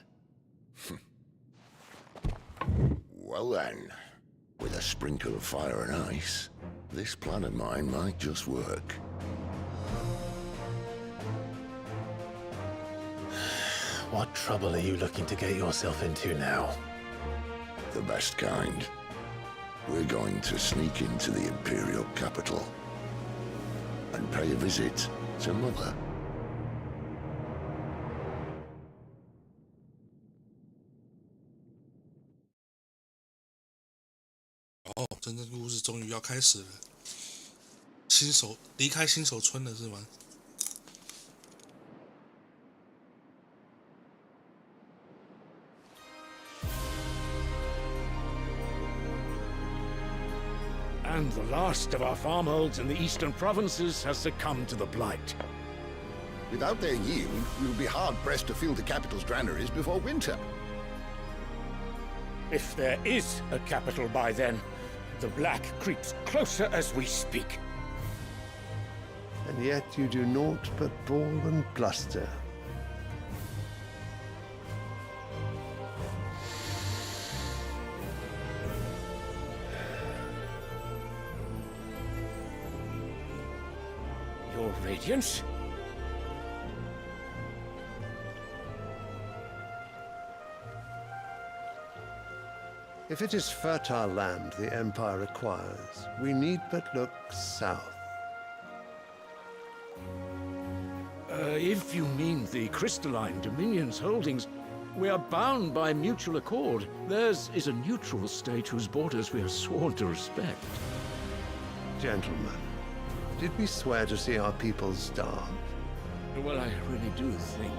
Well then, with a sprinkle of fire and ice, this plan of mine might just work. What trouble are you looking to get yourself into now? The best kind. We're going to sneak into the Imperial capital and pay a visit to Mother.哦，真正故事终于要开始了。新手离开新手村了是吗？ And the last of our farmholds in the eastern provinces has succumbed to the blight. Without their yield, we will be hard-pressed to fill the capital's granaries before winter. If there is a capital by then, the black creeps closer as we speak. And yet you do naught but bawl and bluster. Your Radiance? If it is fertile land the Empire requires, we need but look south. If you mean the crystalline Dominion's holdings, we are bound by mutual accord. Theirs is a neutral state whose borders we are sworn to respect. Gentlemen, did we swear to see our people starve? Well, I really do think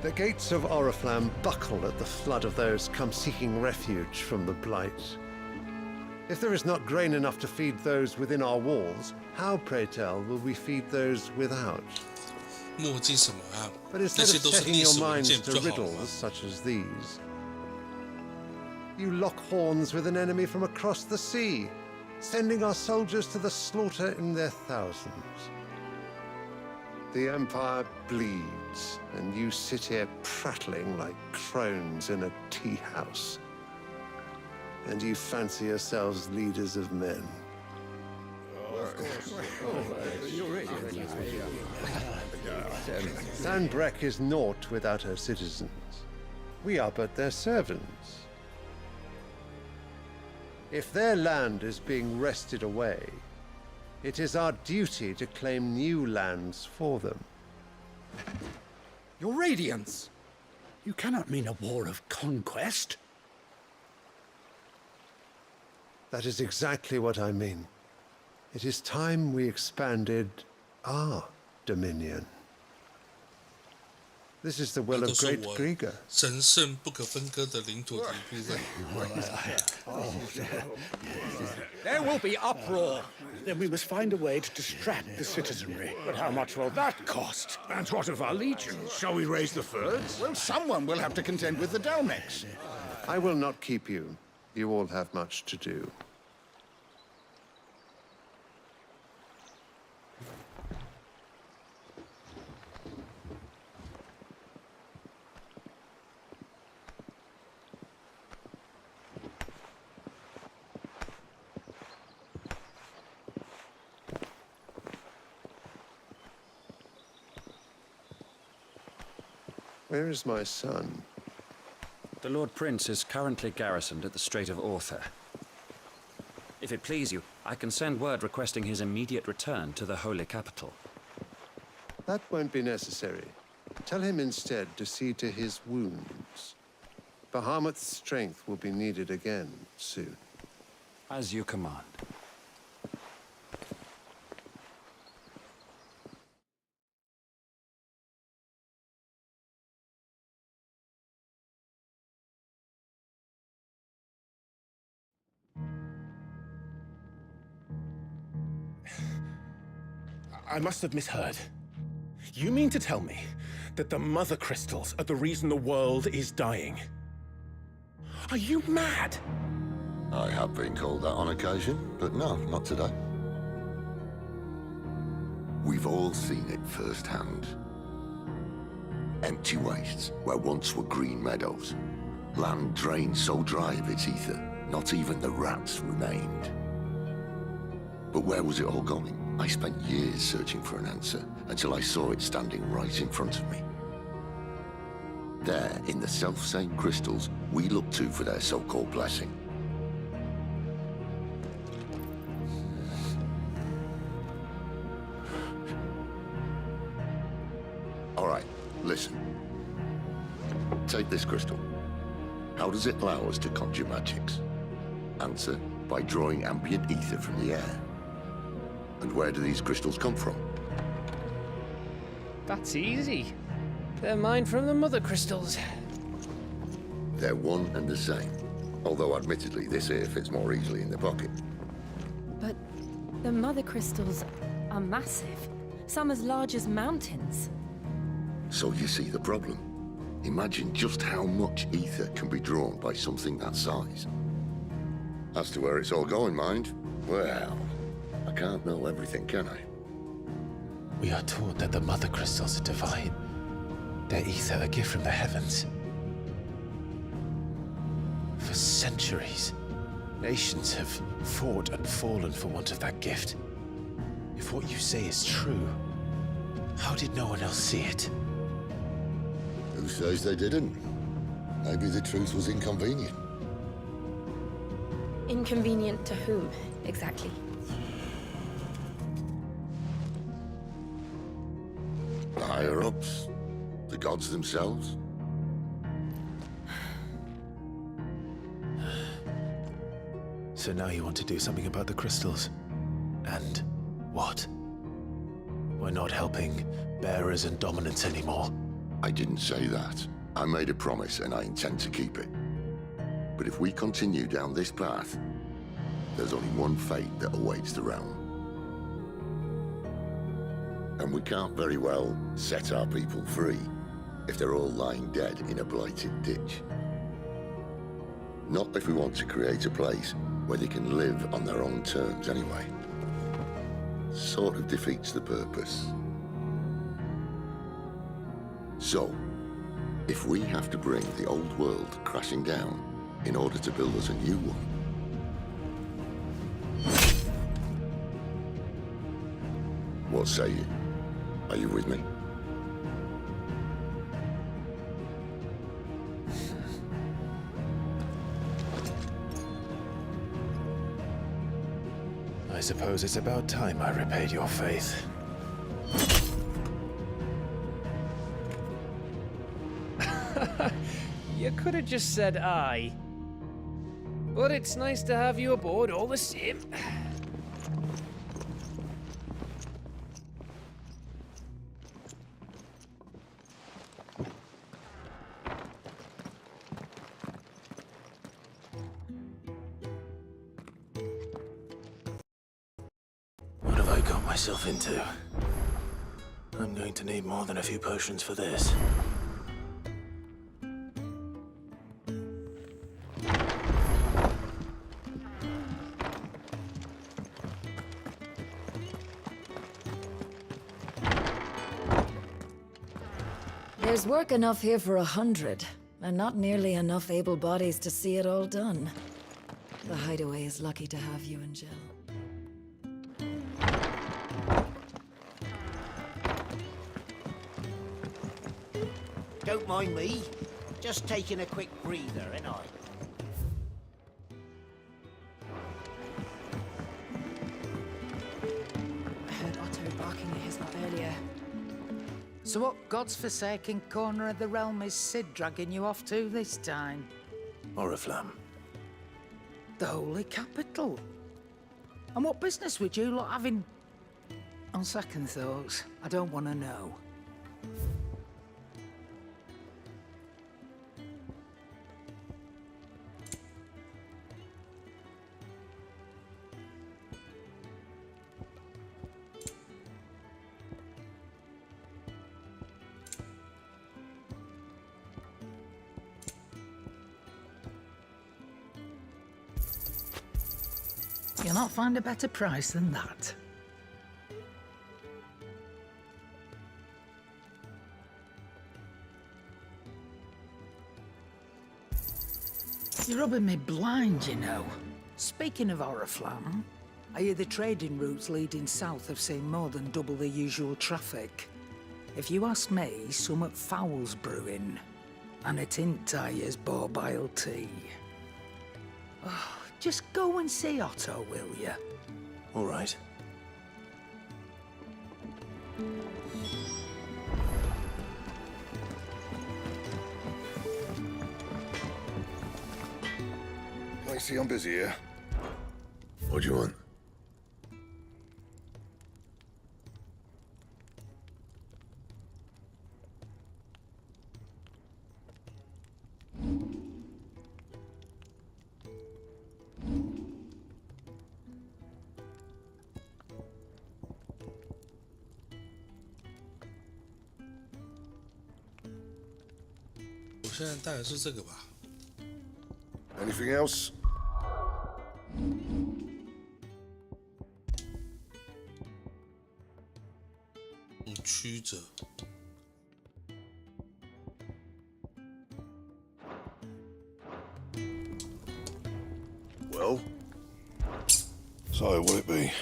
The gates of Oriflamme buckle at the flood of those come seeking refuge from the Blight. If there is not grain enough to feed those within our walls, how, pray tell, will we feed those without? But instead of setting your minds to riddles such as these, you lock horns with an enemy from across the sea, sending our soldiers to the slaughter in their thousands. The Empire bleeds, and you sit here prattling like crones in a tea house. And you fancy yourselves leaders of men. Sandbreck is naught without her citizens. We are but their servants. If their land is being wrested away, it is our duty to claim new lands for them. Your Radiance! You cannot mean a war of conquest. That is exactly what I mean. It is time we expanded our dominion. This is the well of great Griga. 神圣不可分割的领土的一部分。 There will be uproar. Then we must find a way to distract the citizenry. But how much will that cost? And what of our legions? Shall we raise the furs? Well, someone will have to contend with the Dalmex. I will not keep you. You all have much to do. Where is my son? The Lord Prince is currently garrisoned at the Strait of Author. If it please you, I can send word requesting his immediate return to the Holy Capital. That won't be necessary. Tell him instead to see to his wounds. Bahamut's strength will be needed again soon. As you command. I must have misheard. You mean to tell me that the Mother Crystals are the reason the world is dying? Are you mad? I have been called that on occasion, but no, not today. We've all seen it firsthand. Empty wastes where once were green meadows. Land drained so dry of its ether, not even the rats remained. But where was it all going? I spent years searching for an answer, until I saw it standing right in front of me. There, in the self-same crystals we look to for their so-called blessing. All right, listen. Take this crystal. How does it allow us to conjure magics? Answer, by drawing ambient ether from the air. And where do these crystals come from? That's easy. They're mined from the Mother Crystals. They're one and the same. Although admittedly this here fits more easily in the pocket. But the Mother Crystals are massive. Some as large as mountains. So you see the problem. Imagine just how much ether can be drawn by something that size. As to where it's all going, mind, well, I can't know everything, can I? We are taught that the Mother Crystals are divine. Their ether a gift from the heavens. For centuries, nations have fought and fallen for want of that gift. If what you say is true, how did no one else see it? Who says they didn't? Maybe the truth was inconvenient. Inconvenient to whom, exactly? The higher-ups? The gods themselves? So now you want to do something about the crystals? And what? We're not helping bearers and dominants anymore. I didn't say that. I made a promise and I intend to keep it. But if we continue down this path, there's only one fate that awaits the realm. And we can't very well set our people free if they're all lying dead in a blighted ditch. Not if we want to create a place where they can live on their own terms anyway. Sort of defeats the purpose. So, if we have to bring the old world crashing down in order to build us a new one, what say you? Are you with me? I suppose it's about time I repaid your faith. You could have just said aye. But it's nice to have you aboard all the same. myself into? I'm going to need more than a few potions for this. There's work enough here for 100, and not nearly enough able bodies to see it all done. The Hideaway is lucky to have you and Jill. Don't mind me. Just taking a quick breather, ain't I? I heard Otto barking at his lot earlier. So what God's forsaken corner of the realm is Sid dragging you off to this time? Oriflamme. The Holy Capital. And what business would you lot have in... On second thoughts, I don't want to know. You'll not find a better price than that. You're rubbing me blind, you know. Speaking of Oriflamme, I hear the trading routes leading south have seen more than double the usual traffic. If you ask me, somewhat foul's brewing. And it ain't Tyre's borbile tea. Oh, just go and see Otto, will you? All right. I see I'm busy here. What do you want? Anything else? Well, so what it be?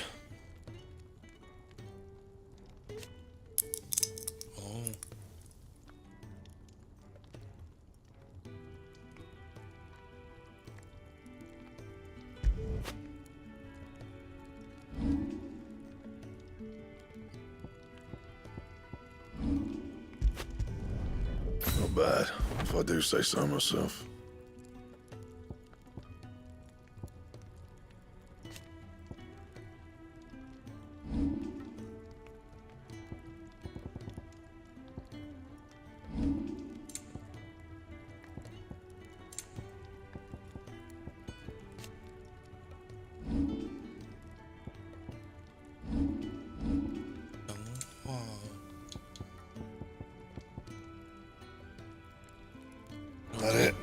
Not bad, if I do say so myself. That it?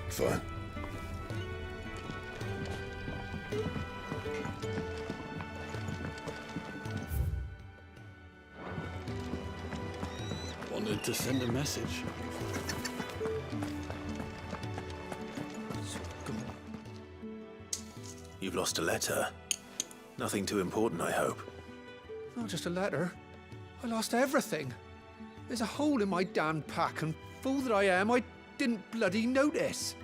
Fine. Wanted to send a message. You've lost a letter. Nothing too important, I hope. Not just a letter. I lost everything. There's a hole in my damn pack, and fool that I am, I didn't bloody notice.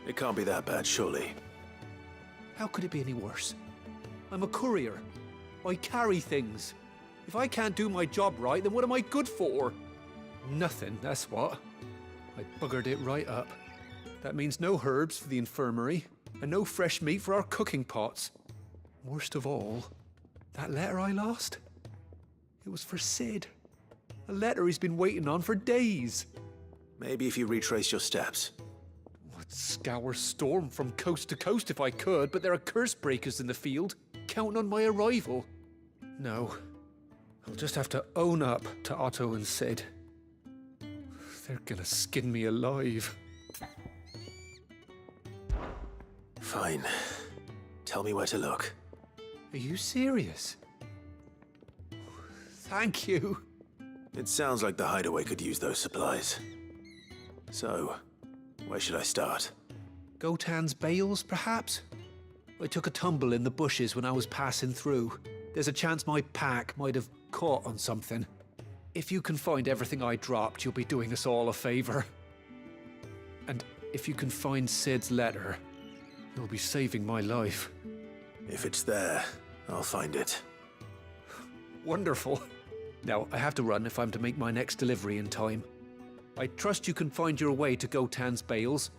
It can't be that bad, surely. How could it be any worse? I'm a courier. I carry things. If I can't do my job right, then what am I good for? Nothing, that's what. I buggered it right up. That means no herbs for the infirmary, and no fresh meat for our cooking pots. Worst of all, that letter I lost? It was for Sid. A letter he's been waiting on for days. Maybe if you retrace your steps. I'd scour Storm from coast to coast if I could, but there are curse breakers in the field, counting on my arrival. No. I'll just have to own up to Otto and Sid. They're gonna skin me alive. Fine. Tell me where to look. Are you serious? Thank you. It sounds like the hideaway could use those supplies. So, where should I start? Gotan's bales, perhaps? I took a tumble in the bushes when I was passing through. There's a chance my pack might have caught on something. If you can find everything I dropped, you'll be doing us all a favor. And if you can find Sid's letter, you'll be saving my life. If it's there, I'll find it. Wonderful. Now, I have to run if I'm to make my next delivery in time. I trust you can find your way to Gotan's bales.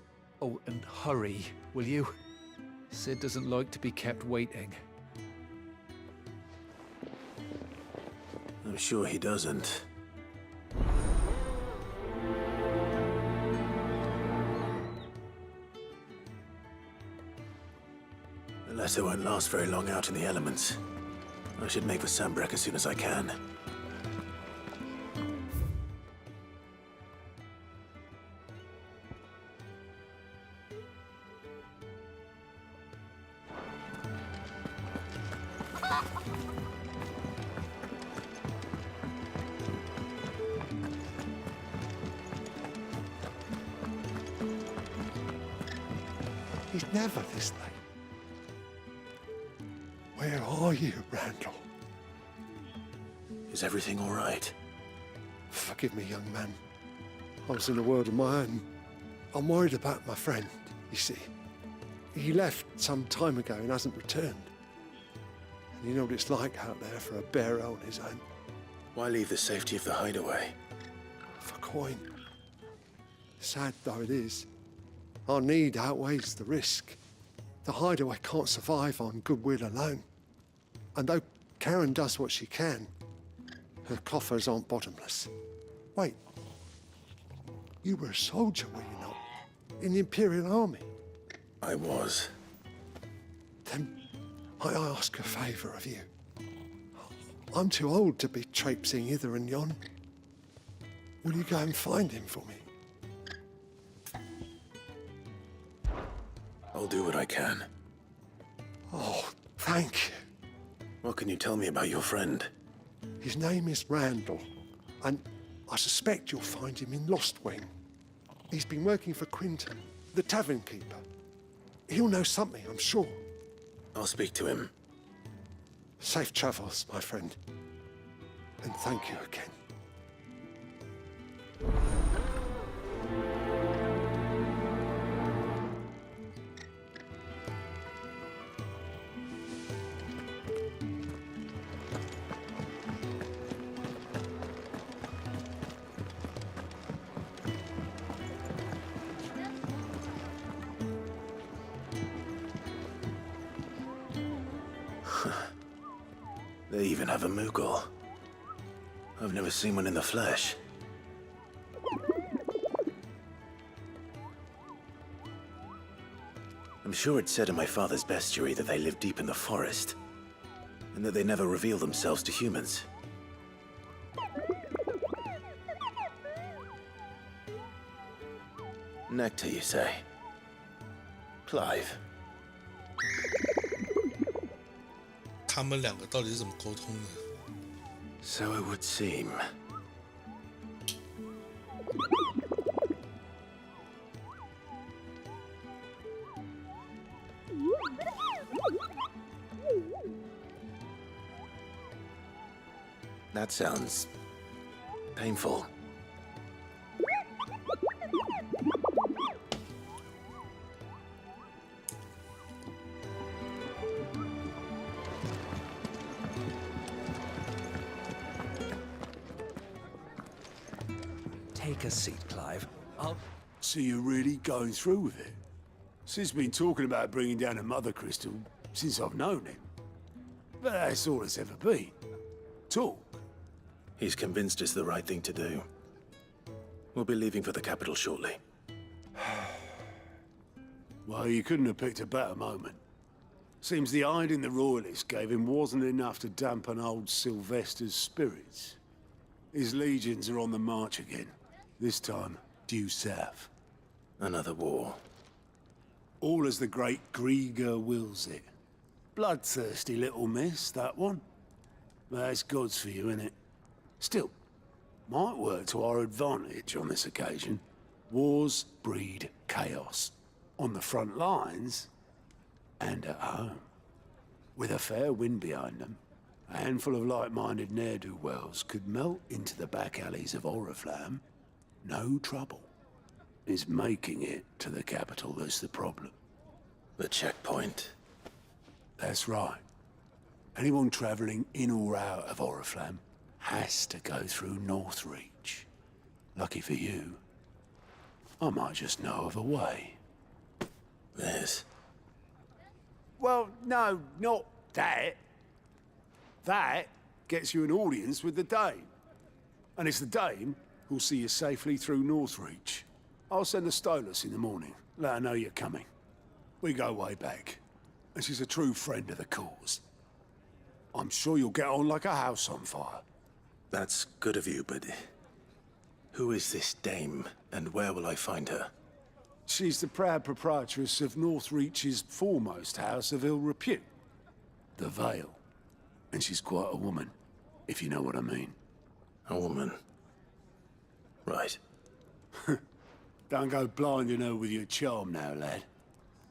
Oh, and hurry, will you? Sid doesn't like to be kept waiting. I'm sure he doesn't. The letter won't last very long out in the elements. I should make for Sambrek as soon as I can. He's never this late. Where are you, Randall? Is everything all right? Forgive me, young man. I was in a world of my own. I'm worried about my friend, you see. He left some time ago and hasn't returned. And you know what it's like out there for a bearer on his own. Why leave the safety of the hideaway? For coin. Sad though it is, our need outweighs the risk. The hideaway can't survive on goodwill alone. And though Karen does what she can, her coffers aren't bottomless. Wait, you were a soldier, were you not? In the Imperial Army? I was. Then I ask a favour of you. I'm too old to be traipsing hither and yon. Will you go and find him for me? I'll do what I can. Oh, thank you. What can you tell me about your friend? His name is Randall, and I suspect you'll find him in Lost Wing. He's been working for Quinton, the tavern keeper. He'll know something, I'm sure. I'll speak to him. Safe travels, my friend. And thank you again. They even have a Moogle. I've never seen one in the flesh. I'm sure it said in my father's bestiary that they live deep in the forest, and that they never reveal themselves to humans. Nectar, you say? Clive. 他们两个到底是怎么沟通的 So it would seem. That sounds painful. Take a seat, Clive. So you're really going through with it? Sid's been talking about bringing down a mother crystal since I've known him. But that's all it's ever been. Talk. He's convinced it's the right thing to do. We'll be leaving for the capital shortly. Well, you couldn't have picked a better moment. Seems the hiding the Royalists gave him wasn't enough to dampen old Sylvester's spirits. His legions are on the march again, this time due south. Another war. All as the great Grieger wills it. Bloodthirsty little miss, that one. But that's God's for you, innit? Still, might work to our advantage on this occasion. Wars breed chaos. On the front lines, and at home. With a fair wind behind them, a handful of like-minded ne'er-do-wells could melt into the back alleys of Oriflamme. No trouble. It's making it to the capital that's the problem. The checkpoint. That's right. Anyone travelling in or out of Oriflamme has to go through Northreach. Lucky for you, I might just know of a way. This? Well, no, not that. That gets you an audience with the Dame. And it's the Dame who'll see you safely through Northreach. I'll send a Stolas in the morning. Let her know you're coming. We go way back. And she's a true friend of the cause. I'm sure you'll get on like a house on fire. That's good of you, but... who is this Dame, and where will I find her? She's the proud proprietress of Northreach's foremost house of ill repute, the Vale. And she's quite a woman, if you know what I mean. A woman? Right. Don't go blinding her with your charm now, lad.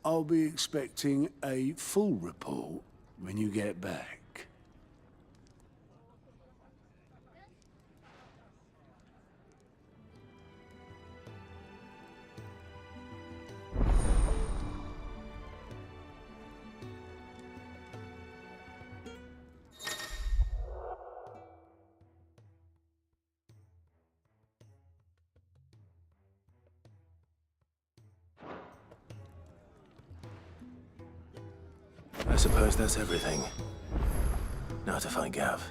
I'll be expecting a full report when you get back. I suppose that's everything. Now to find Gav.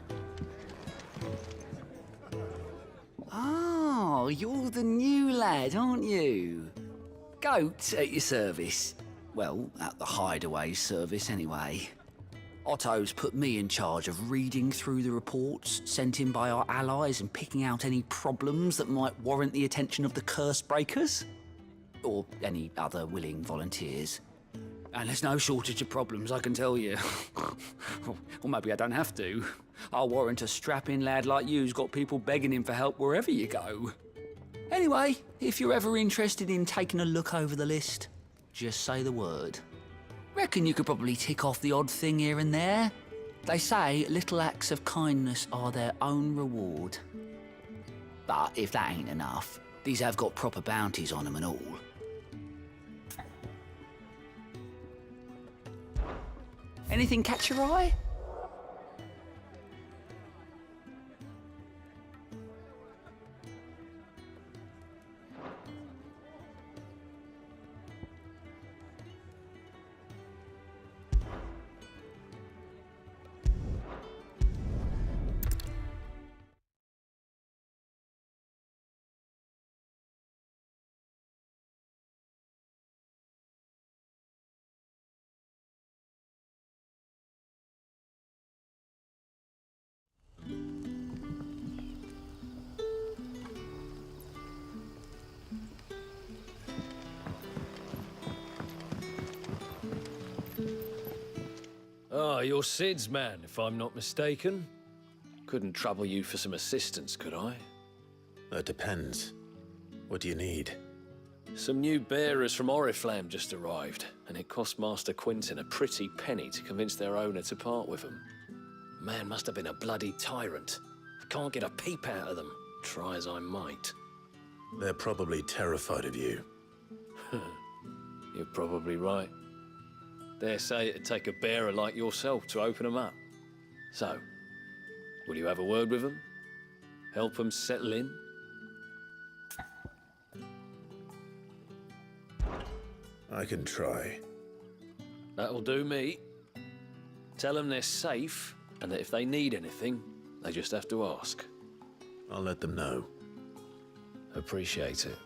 Oh, you're the new lad, aren't you? Goat at your service. Well, at the Hideaway service, anyway. Otto's put me in charge of reading through the reports sent in by our allies and picking out any problems that might warrant the attention of the Curse Breakers. Or any other willing volunteers. And there's no shortage of problems, I can tell you. Or maybe I don't have to. I'll warrant a strapping lad like you's got people begging him for help wherever you go. Anyway, if you're ever interested in taking a look over the list, just say the word. Reckon you could probably tick off the odd thing here and there. They say little acts of kindness are their own reward. But if that ain't enough, these have got proper bounties on them and all. Anything catch your eye? Ah, you're Sid's man, if I'm not mistaken. Couldn't trouble you for some assistance, could I? That depends. What do you need? Some new bearers from Oriflamme just arrived, and it cost Master Quinton a pretty penny to convince their owner to part with them. Man must have been a bloody tyrant. I can't get a peep out of them, try as I might. They're probably terrified of you. You're probably right. Dare say it'd take a bearer like yourself to open them up. So, will you have a word with them? Help them settle in? I can try. That'll do me. Tell them they're safe, and that if they need anything, they just have to ask. I'll let them know. Appreciate it.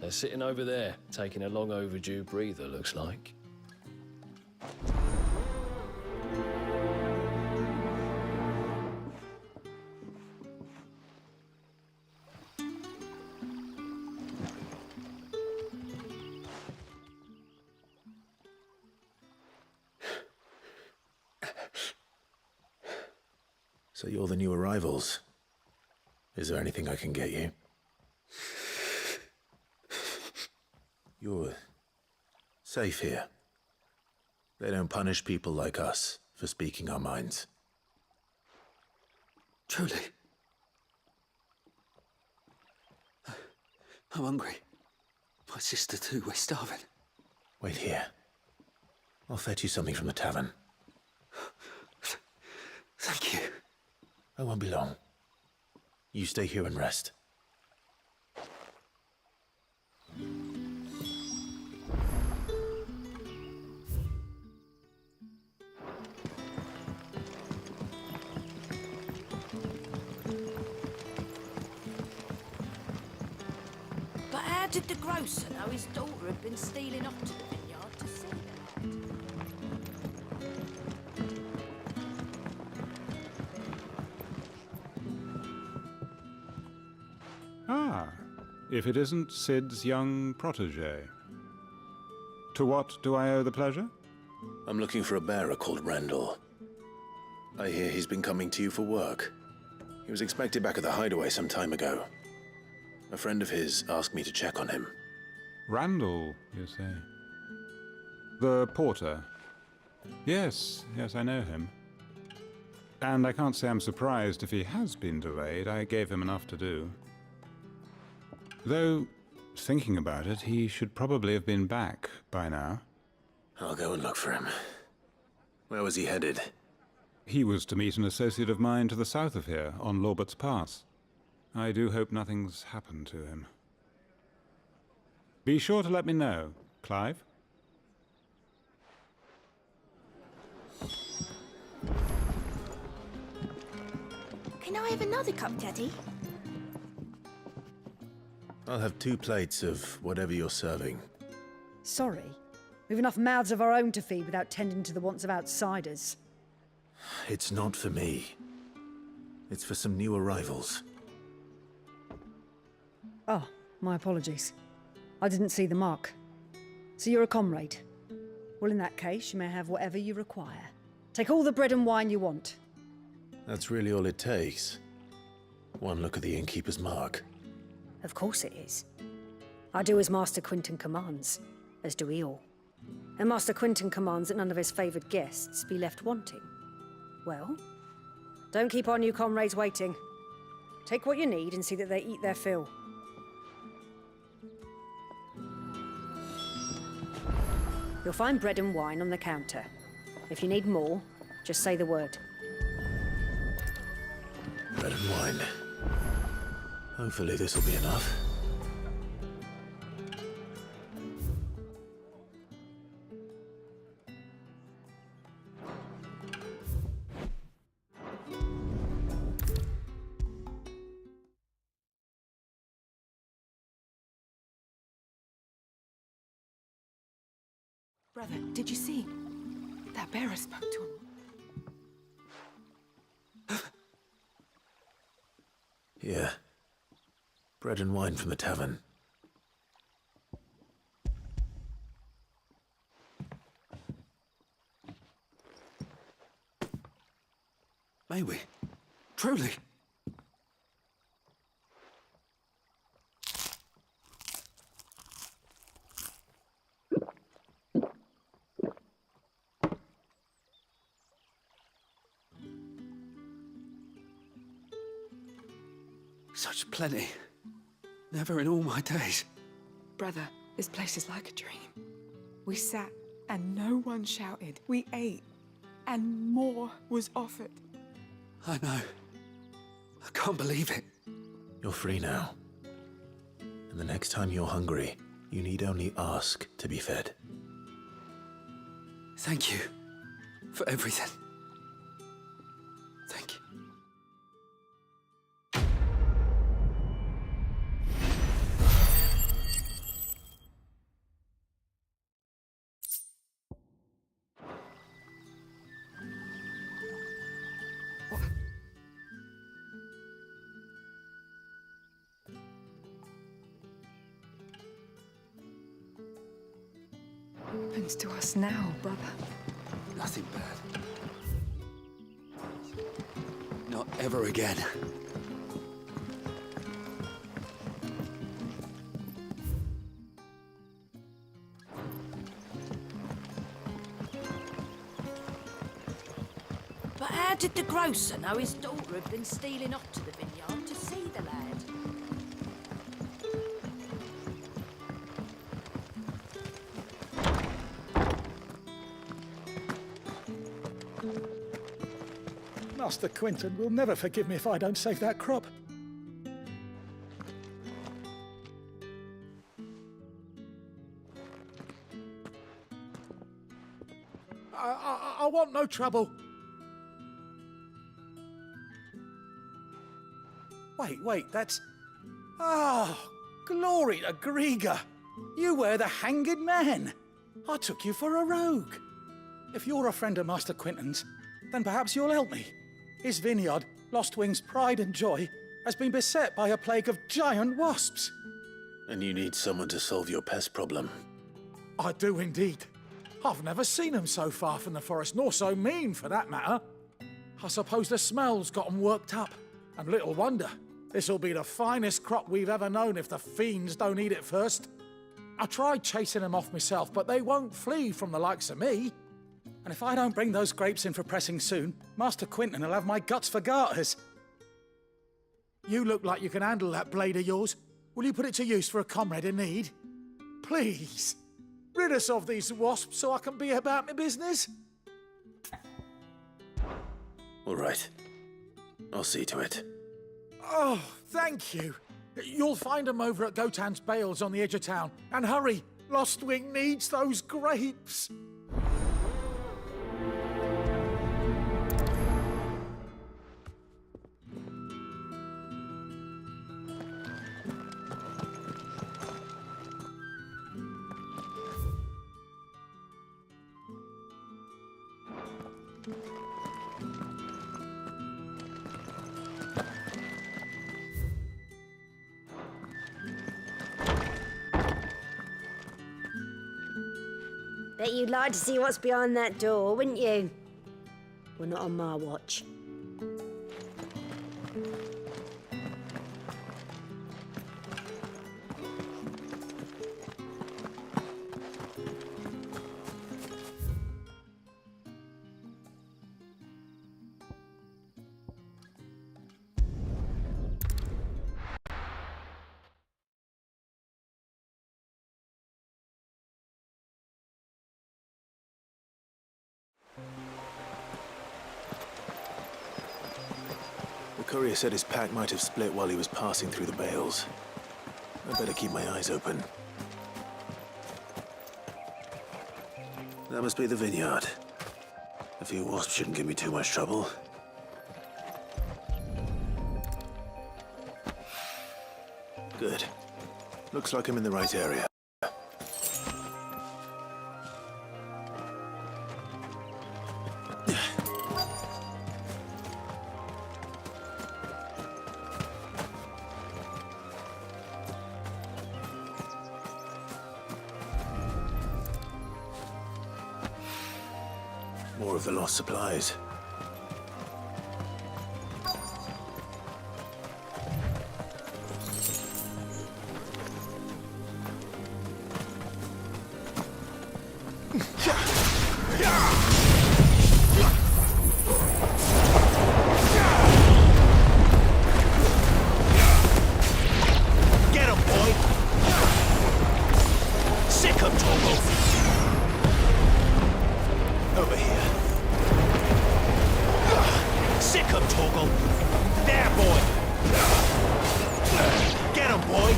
They're sitting over there, taking a long overdue breather, looks like. So you're the new arrivals. Is there anything I can get you? You're safe here. They don't punish people like us for speaking our minds. Truly. I'm hungry. My sister too, we're starving. Wait here. I'll fetch you something from the tavern. Thank you. I won't be long. You stay here and rest. But how did the grocer know his daughter had been stealing off to the vineyard to see the Ah, if it isn't Sid's young protege. To what do I owe the pleasure? I'm looking for a bearer called Randall. I hear he's been coming to you for work. He was expected back at the hideaway some time ago. A friend of his asked me to check on him. Randall, you say? The porter? Yes, I know him. And I can't say I'm surprised if he has been delayed. I gave him enough to do. Though, thinking about it, he should probably have been back by now. I'll go and look for him. Where was he headed? He was to meet an associate of mine to the south of here, on Lorbert's Pass. I do hope nothing's happened to him. Be sure to let me know, Clive. Can I have another cup, Daddy? I'll have 2 plates of whatever you're serving. Sorry. We've enough mouths of our own to feed without tending to the wants of outsiders. It's not for me. It's for some new arrivals. Oh, my apologies. I didn't see the mark. So you're a comrade. Well, in that case, you may have whatever you require. Take all the bread and wine you want. That's really all it takes. One look at the innkeeper's mark. Of course it is. I do as Master Quinton commands, as do we all. And Master Quinton commands that none of his favoured guests be left wanting. Well, don't keep our new comrades waiting. Take what you need and see that they eat their fill. You'll find bread and wine on the counter. If you need more, just say the word. Bread and wine. Hopefully this will be enough. Brother, did you see? That bearer spoke to him. Yeah. Bread and wine from the tavern. May we? Truly? Such plenty. Never in all my days. Brother, this place is like a dream. We sat and no one shouted. We ate and more was offered. I know. I can't believe it. You're free now. And the next time you're hungry, you need only ask to be fed. Thank you for everything. Thank you. What happens to us now, brother? Nothing bad. Not ever again. But how did the grocer know his daughter had been stealing off to the vineyard to see the lad? Master Quentin will never forgive me if I don't save that crop. I want no trouble. Wait, that's... Oh, glory to Griga. You were the hanged man. I took you for a rogue. If you're a friend of Master Quentin's, then perhaps you'll help me. His vineyard, Lostwing's pride and joy, has been beset by a plague of giant wasps. And you need someone to solve your pest problem. I do indeed. I've never seen them so far from the forest, nor so mean, for that matter. I suppose the smell's got them worked up. And little wonder. This'll be the finest crop we've ever known if the fiends don't eat it first. I tried chasing them off myself, but they won't flee from the likes of me. And if I don't bring those grapes in for pressing soon, Master Quentin will have my guts for garters. You look like you can handle that blade of yours. Will you put it to use for a comrade in need? Please, rid us of these wasps so I can be about my business. All right. I'll see to it. Oh, thank you. You'll find them over at Gotan's Bales on the edge of town. And hurry, Lostwing needs those grapes. Bet you'd like to see what's behind that door, wouldn't you? Well, not on my watch. The courier said his pack might have split while he was passing through the bales. I better keep my eyes open. That must be the vineyard. A few wasps shouldn't give me too much trouble. Good. Looks like I'm in the right area. More of the lost supplies. Get him, boy! Sick him, Togo! Over here. Sick him, Togo! There, boy! Get him, boy!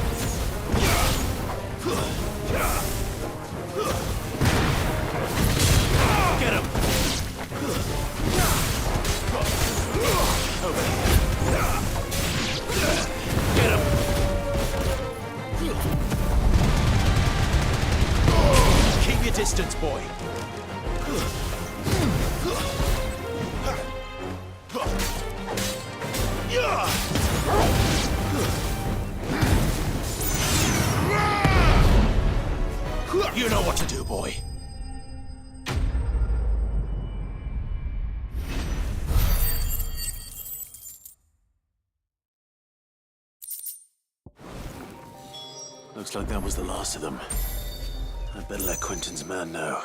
Get him! Over here. Get him! Keep your distance, boy. You know what to do, boy. Looks like that was the last of them. I'd better let Quentin's man know.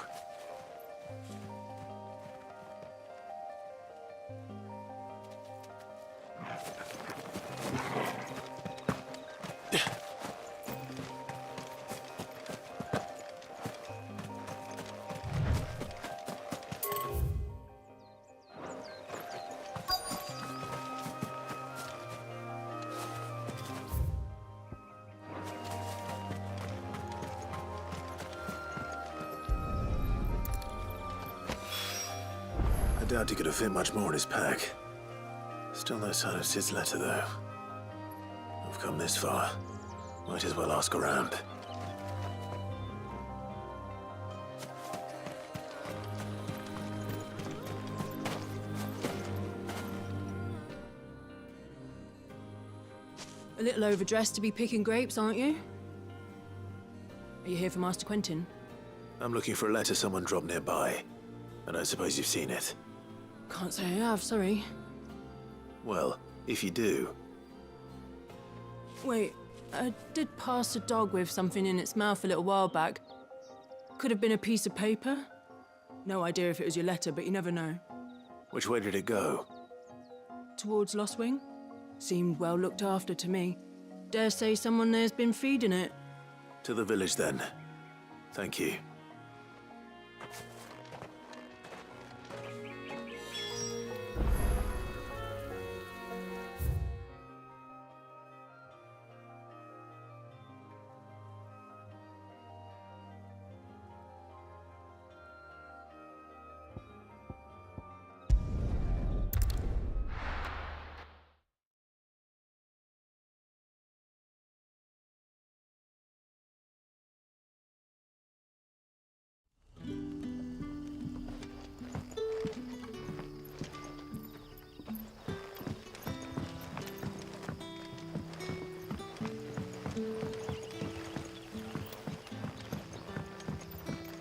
I doubt he could have fit much more in his pack. Still no sign of Sid's letter, though. I've come this far. Might as well ask around. A little overdressed to be picking grapes, aren't you? Are you here for Master Quentin? I'm looking for a letter someone dropped nearby. I don't suppose you've seen it. Can't say I have, sorry. Well, if you do... Wait, I did pass a dog with something in its mouth a little while back. Could have been a piece of paper. No idea if it was your letter, but you never know. Which way did it go? Towards Lost Wing? Seemed well looked after to me. Dare say someone there's been feeding it. To the village, then. Thank you.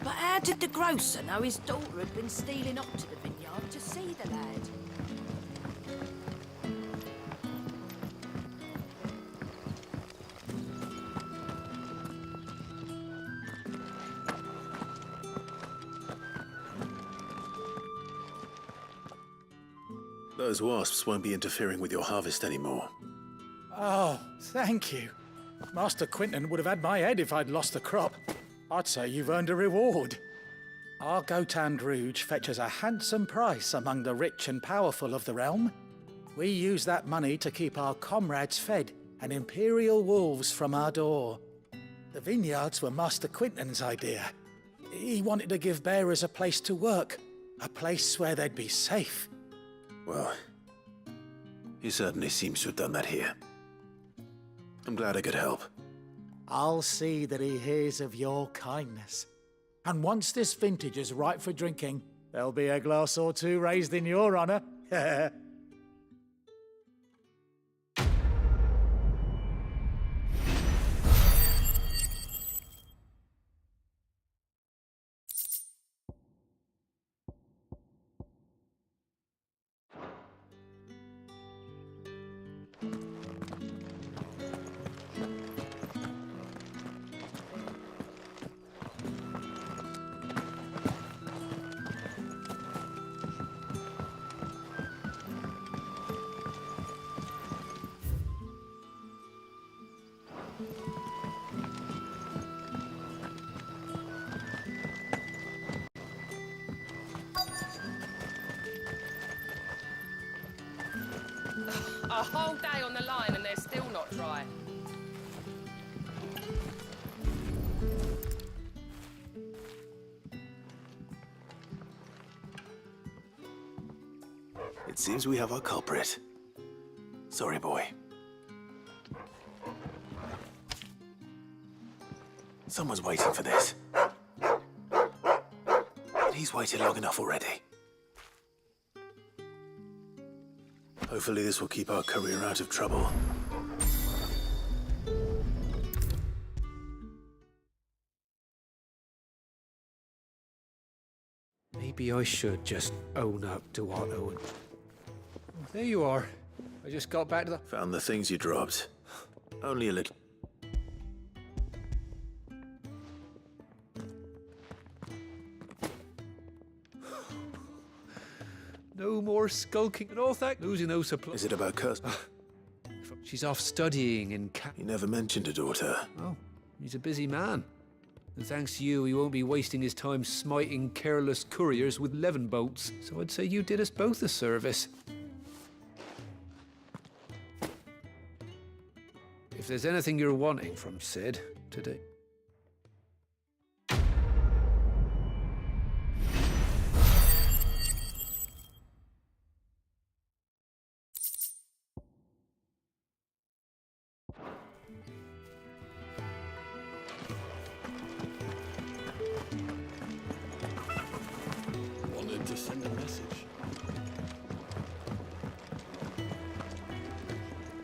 But how did the grocer know his daughter had been stealing up to the vineyard to see the lad? Those wasps won't be interfering with your harvest anymore. Oh, thank you. Master Quentin would have had my head if I'd lost the crop. I'd say you've earned a reward. Our Gotand Rouge fetches a handsome price among the rich and powerful of the realm. We use that money to keep our comrades fed and imperial wolves from our door. The vineyards were Master Quentin's idea. He wanted to give bearers a place to work, a place where they'd be safe. Well, he certainly seems to have done that here. I'm glad I could help. I'll see that he hears of your kindness. And once this vintage is ripe for drinking, there'll be a glass or two raised in your honor. A whole day on the line and they're still not dry. It seems we have our culprit. Sorry, boy. Someone's waiting for this. And he's waited long enough already. Hopefully this will keep our career out of trouble. Maybe I should just own up to Otto. There you are. I just got back to the... Found the things you dropped. Only a little. No more skulking and all that. Losing those supplies. Is it about Kirsten? She's off studying in You never mentioned a daughter. Oh, he's a busy man. And thanks to you, he won't be wasting his time smiting careless couriers with levin bolts. So I'd say you did us both a service. If there's anything you're wanting from Sid today... Wanted to send a message.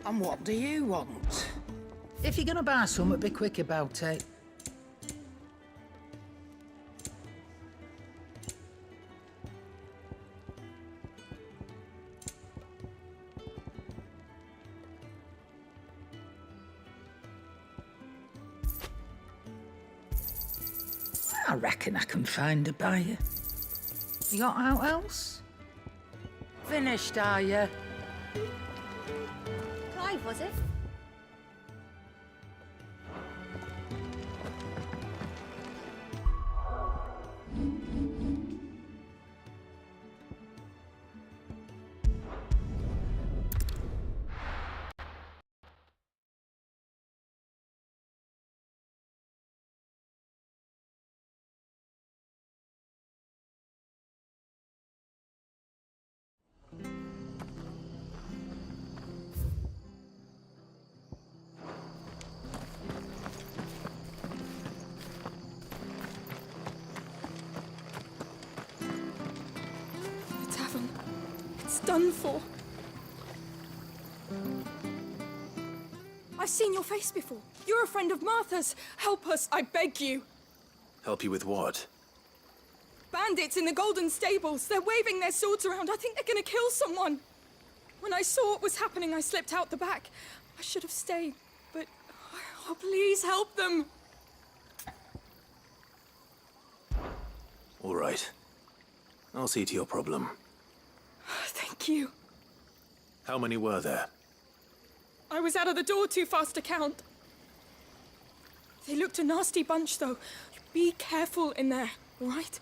And what do you want? If you're gonna buy something, be quick about it. I reckon I can find a buyer. You got out else? Finished, are you? Clive, was it? Done for. I've seen your face before. You're a friend of Martha's. Help us, I beg you. Help you with what? Bandits in the Golden Stables. They're waving their swords around. I think they're gonna kill someone. When I saw what was happening, I slipped out the back. I should have stayed, but... Oh, please help them. All right. I'll see to your problem. Thank you. How many were there? I was out of the door too fast to count. They looked a nasty bunch, though. Be careful in there, all right?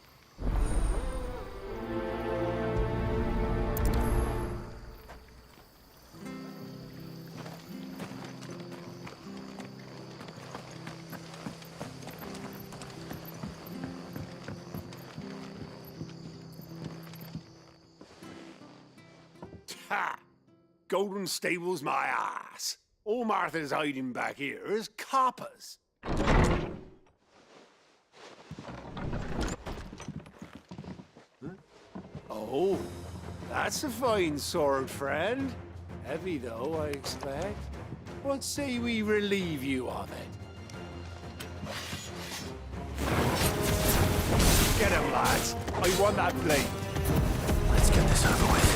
Ha! Golden Stables my ass. All Martha's hiding back here is coppers. Huh? Oh, that's a fine sword, friend. Heavy, though, I expect. What say we relieve you of it? Get him, lads. I want that blade. Let's get this over with.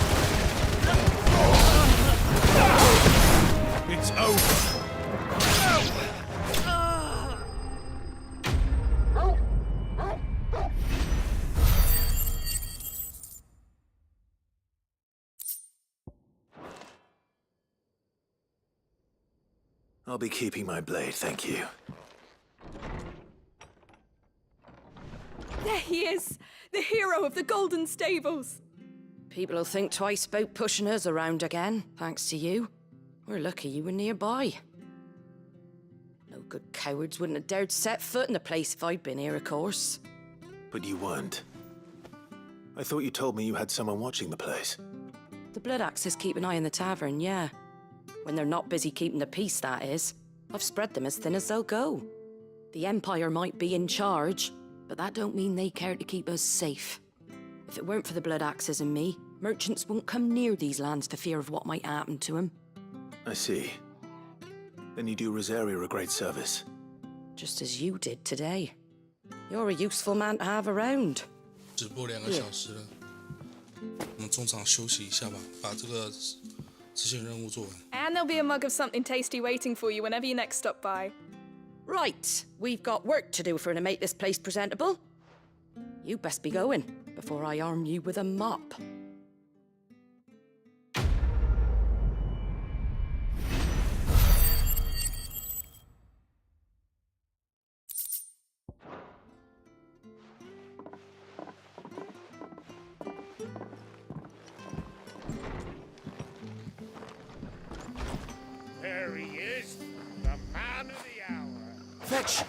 It's over. I'll be keeping my blade, thank you. There he is, the hero of the Golden Stables. People will think twice about pushing us around again, thanks to you. We're lucky you were nearby. No good cowards wouldn't have dared set foot in the place if I'd been here, of course. But you weren't. I thought you told me you had someone watching the place. The Blood Axes keep an eye on the tavern, yeah. When they're not busy keeping the peace, that is. I've spread them as thin as they'll go. The Empire might be in charge, but that don't mean they care to keep us safe. If it weren't for the Blood Axes and me, merchants wouldn't come near these lands for fear of what might happen to them. I see. Then you do Rosaria a great service. Just as you did today. You're a useful man to have around. 直播2个小时了，我们中场休息一下吧，把这个支线任务做完。 And there'll be a mug of something tasty waiting for you whenever you next stop by. Right, we've got work to do for to make this place presentable. You best be going before I arm you with a mop. There he is, the man of the hour. Fetch!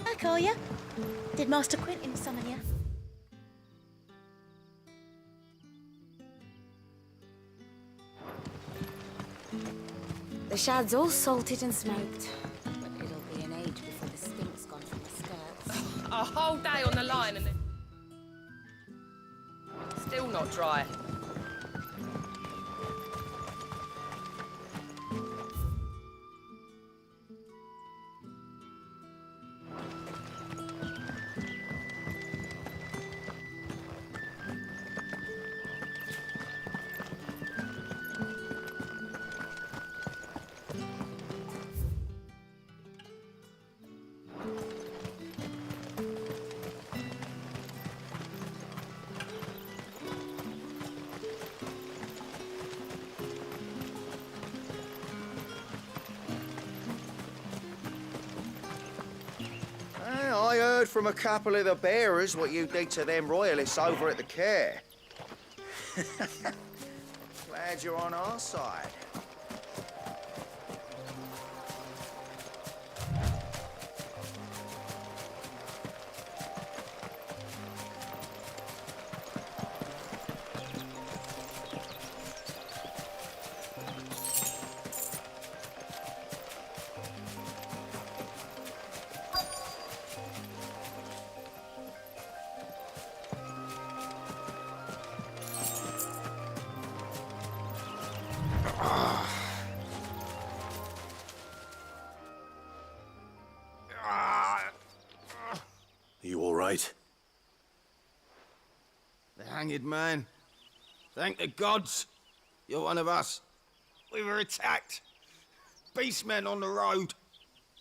I call you. Did Master Quentin summon you? The shad's all salted and smoked, but it'll be an age before the stink's gone from the skirts. A whole day on the line and then... Still not dry. I heard from a couple of the bearers what you did to them royalists over at the care. Glad you're on our side. You all right? The hanged man. Thank the gods. You're one of us. We were attacked. Beastmen on the road.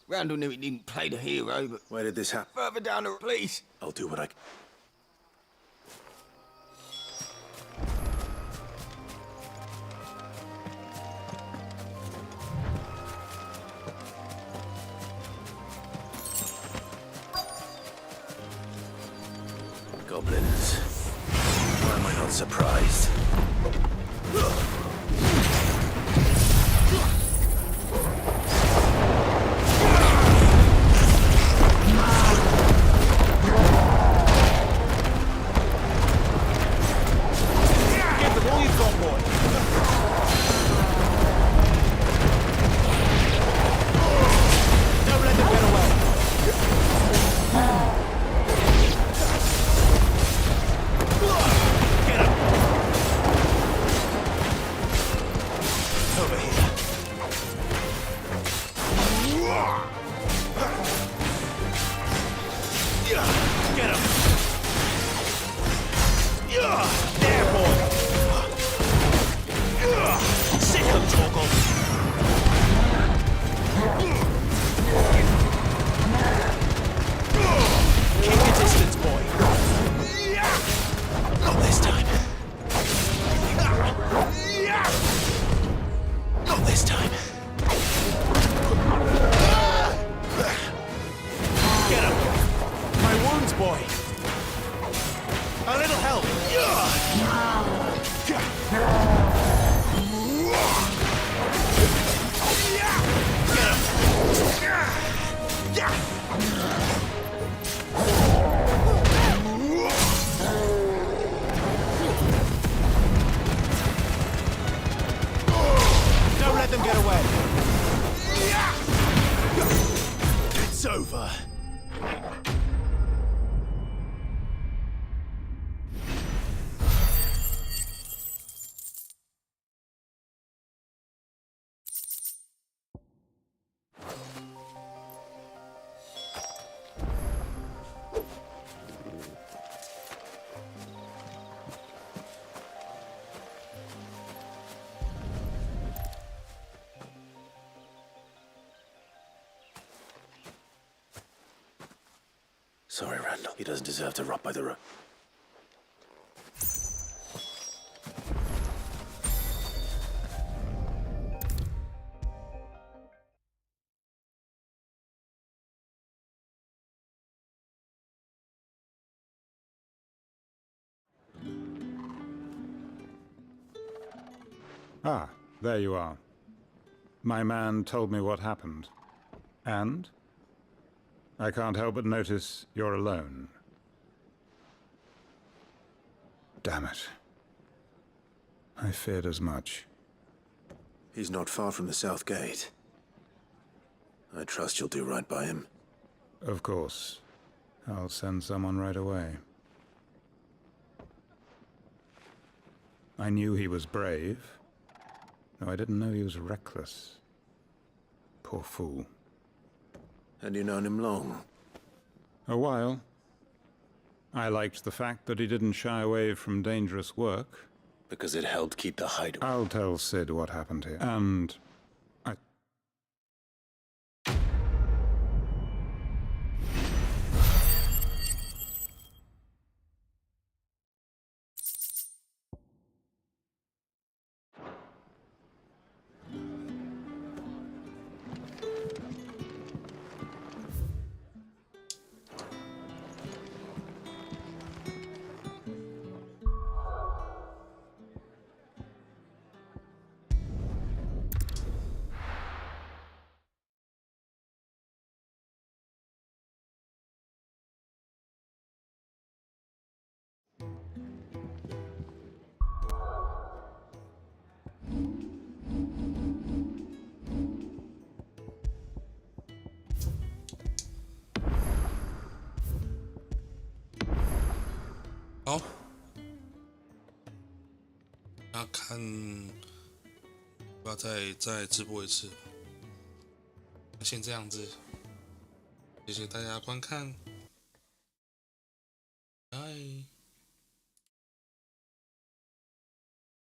Randall knew he didn't play the hero, but... Where did this happen? Further down the... Please. I'll do what I can. Goblins. Why am I not surprised? Give them all you've got, boy. Don't let them get away. Over here. Get him! There, boy! Sick him, Torgal! Keep your distance, boy! Not this time. Not this time. Get him! My wounds, boy! A little help! Get him! Don't let them get away. It's over. Sorry, Randall. He doesn't deserve to rot by the road. Ah, there you are. My man told me what happened. And? I can't help but notice you're alone. Damn it. I feared as much. He's not far from the South Gate. I trust you'll do right by him. Of course. I'll send someone right away. I knew he was brave, though I didn't know he was reckless. Poor fool. Had you known him long? A while. I liked the fact that he didn't shy away from dangerous work. Because it helped keep the hideaway. I'll tell Sid what happened here. And好，那看要再直播一次，先这样子，谢谢大家观看，拜。